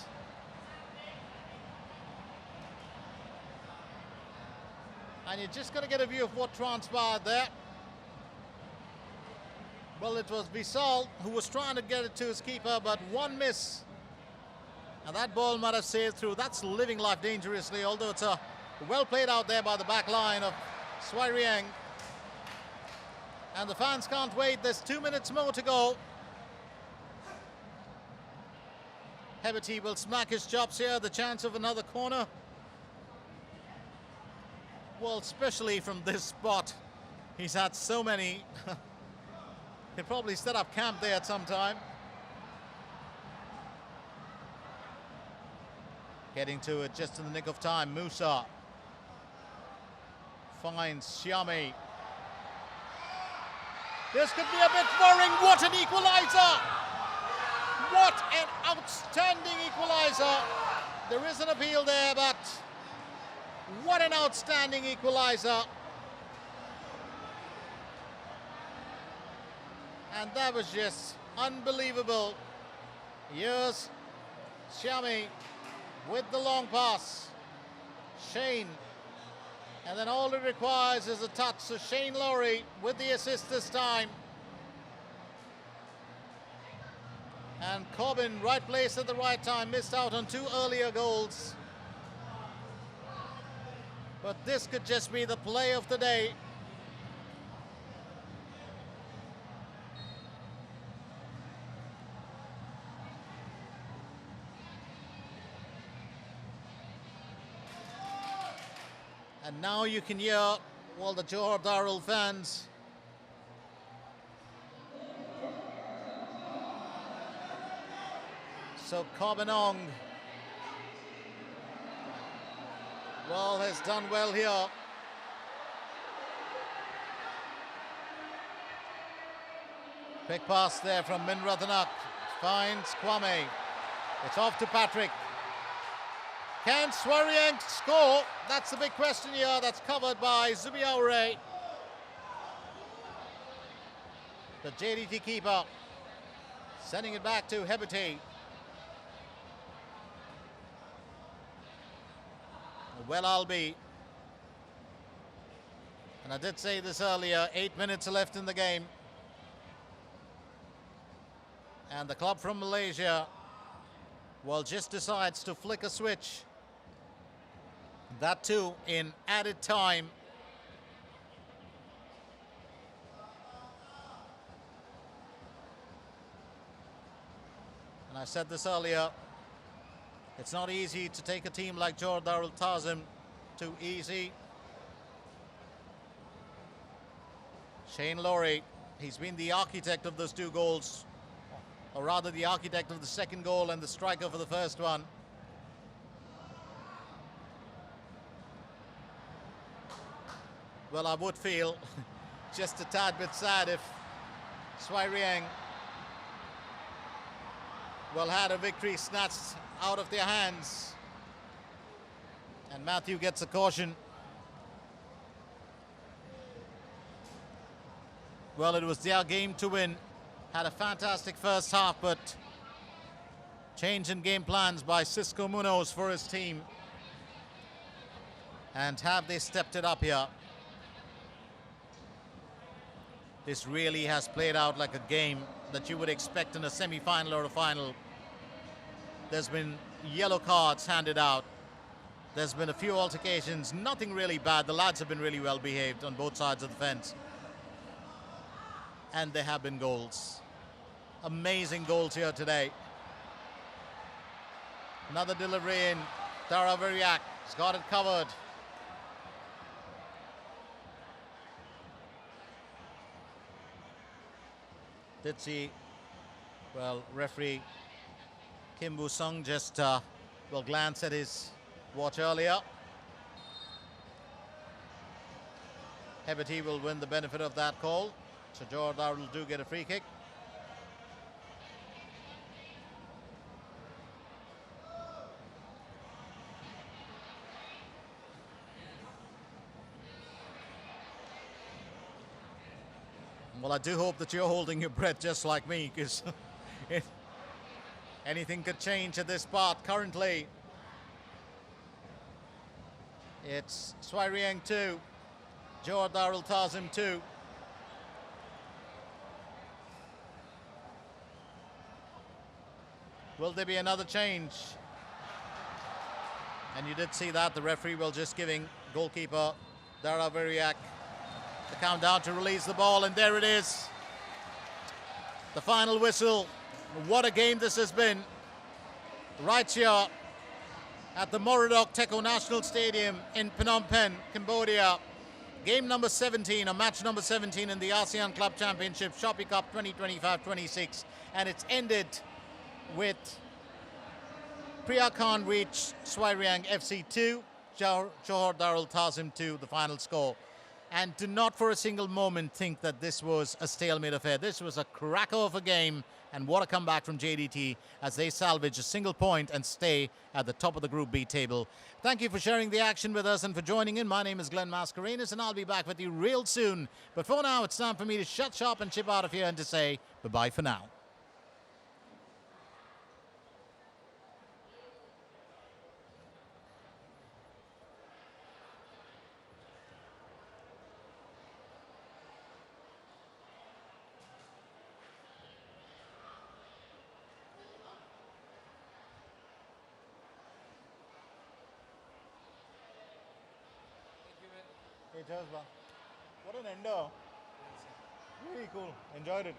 And you're just going to get a view of what transpired there. Well, it was Visal who was trying to get it to his keeper, but one miss. And that ball might have sailed through. That's living life dangerously, although it's a well played out there by the back line of Svay Rieng. And the fans can't wait. There's 2 minutes more to go. Heberty will smack his chops here. The chance of another corner. Well, especially from this spot. He's had so many. He'll probably set up camp there at some time. Getting to it just in the nick of time. Musa finds Xiami. This could be a bit worrying. What an equaliser! What an outstanding equaliser! There is an appeal there, but what an outstanding equaliser. And that was just unbelievable. Here's Xiami with the long pass. Shane. And then all it requires is a touch. So Shane Lowry with the assist this time. And Corbin, right place at the right time, missed out on 2 earlier goals. But this could just be the play of the day. And now you can hear all the Johor Darul fans. So Corbinong, well, has done well here. Quick pass there from Min Ratanak. Finds Kwame. It's off to Patrick. Can Svay Rieng score? That's the big question here. That's covered by Zubiaure, the JDT keeper. Sending it back to Heberty. Well, I'll be. And I did say this earlier, 8 minutes left in the game. And the club from Malaysia, well, just decides to flick a switch. That too in added time. And I said this earlier, it's not easy to take a team like Johor Darul Ta'zim too easy. Shane Lowry, he's been the architect of those 2 goals, or rather the architect of the second goal and the striker for the first one. Well, I would feel just a tad bit sad if Svay Rieng, well, had a victory snatched out of their hands. And Matthew gets a caution. Well, it was their game to win. Had a fantastic first half, but change in game plans by Cisco Munoz for his team. And have they stepped it up here? This really has played out like a game that you would expect in a semi-final or a final. There's been yellow cards handed out. There's been a few altercations, nothing really bad. The lads have been really well behaved on both sides of the fence. And there have been goals. Amazing goals here today. Another delivery in. Daravariak has got it covered. Did see, well, referee Kim Woo-sung just, well, glanced at his watch earlier. Heberty will win the benefit of that call. So Johor Darul do get a free kick. Well, I do hope that you're holding your breath just like me, because Anything could change at this spot. Currently, it's Svay Rieng 2, Johor Darul Tazim 2. Will there be another change? And you did see that. The referee will just giving goalkeeper Darul the countdown to release the ball, and there it is. The final whistle. What a game this has been. Right here at the Moradok Teko National Stadium in Phnom Penh, Cambodia. Game number 17, or match number 17 in the ASEAN Club Championship, Shopee Cup 2025-26. And it's ended with Priya Khan reach Svay Rieng FC 2, Johor Darul Tazim 2, the final score. And do not for a single moment think that this was a stalemate affair. This was a cracker of a game, and what a comeback from JDT as they salvage a single point and stay at the top of the Group B table. Thank you for sharing the action with us and for joining in. My name is Glenn Mascarenas, and I'll be back with you real soon. But for now, it's time for me to shut shop and chip out of here and to say bye-bye for now. Hey, cheers, man. What an ender. Really cool. Enjoyed it.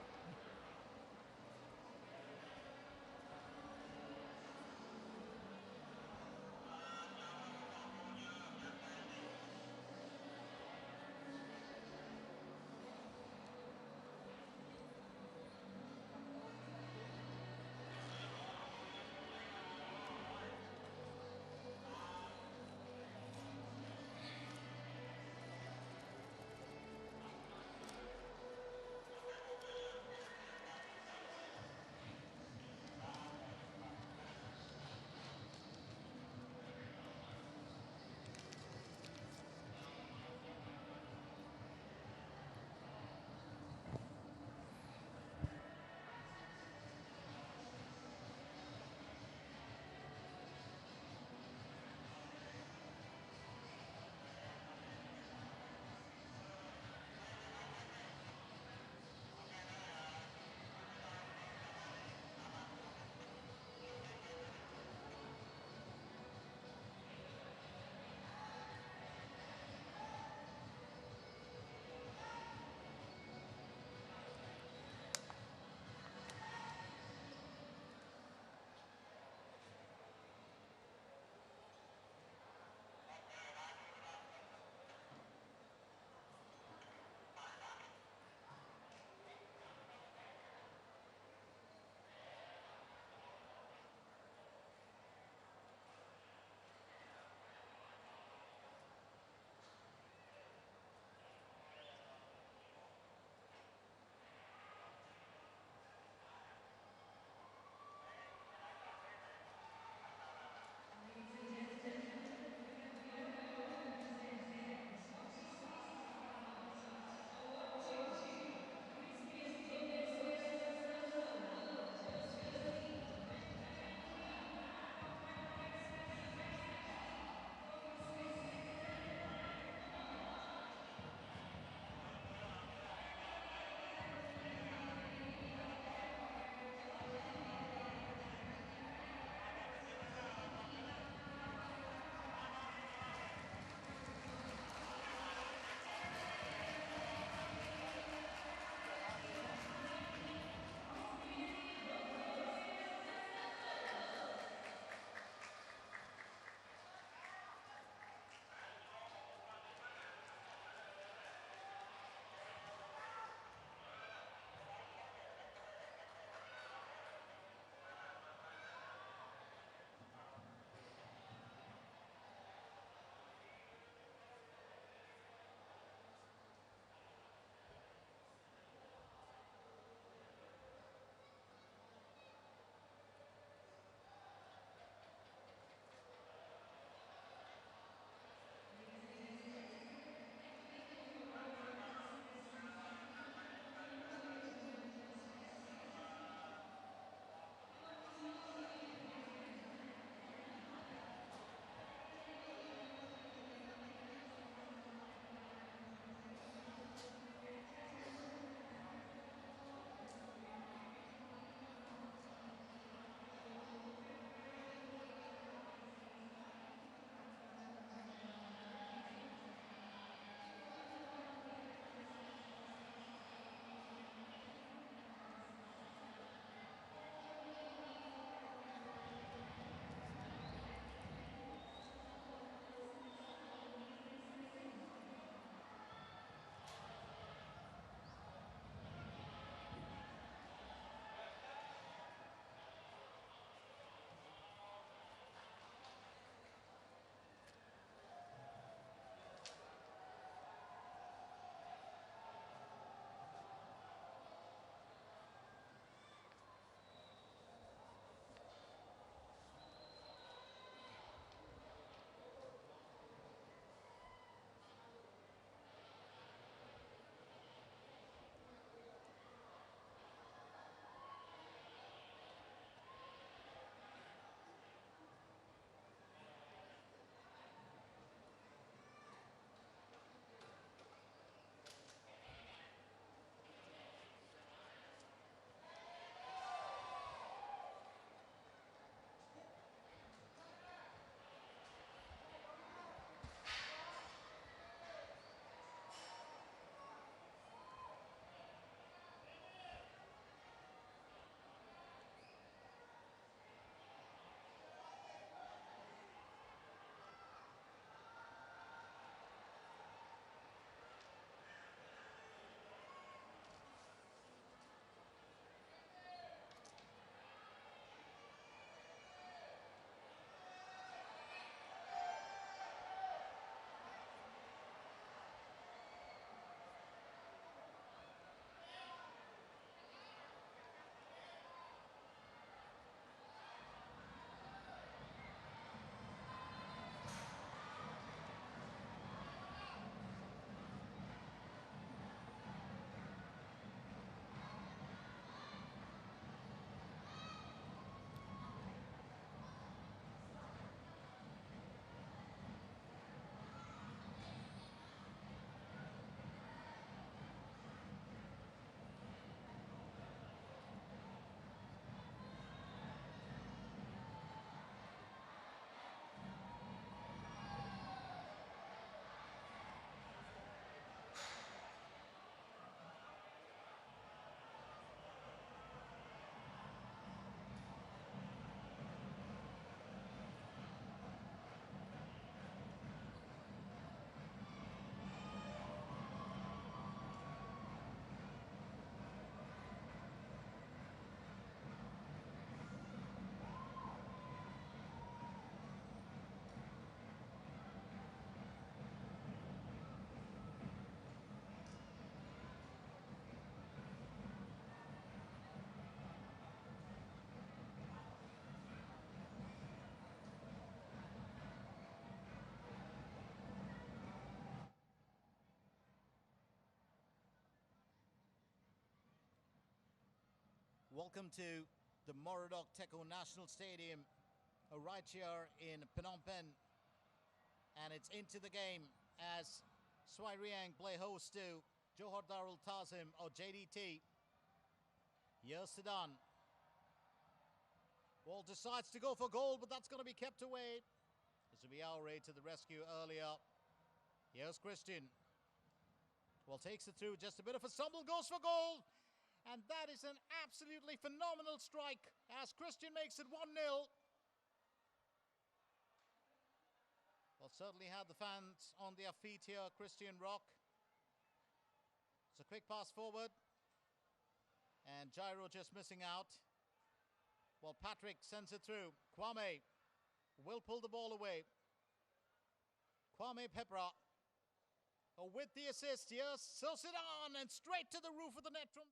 Welcome to the Moradok Teko National Stadium right here in Phnom Penh. And it's into the game as Svay Rieng play host to Johor Darul Tazim or JDT. Here's Sudan. Ball decides to go for goal, but that's going to be kept away. This will be Aure to the rescue earlier. Here's Christian. Well, takes it through, just a bit of a stumble, goes for goal. And that is an absolutely phenomenal strike as Christian makes it 1-0. Well, certainly had the fans on their feet here, Christian Rock. It's a quick pass forward. And Gyro just missing out. Well, Patrick sends it through. Kwame will pull the ball away. Kwame Pepra with the assist here. So Sudan and straight to the roof of the net from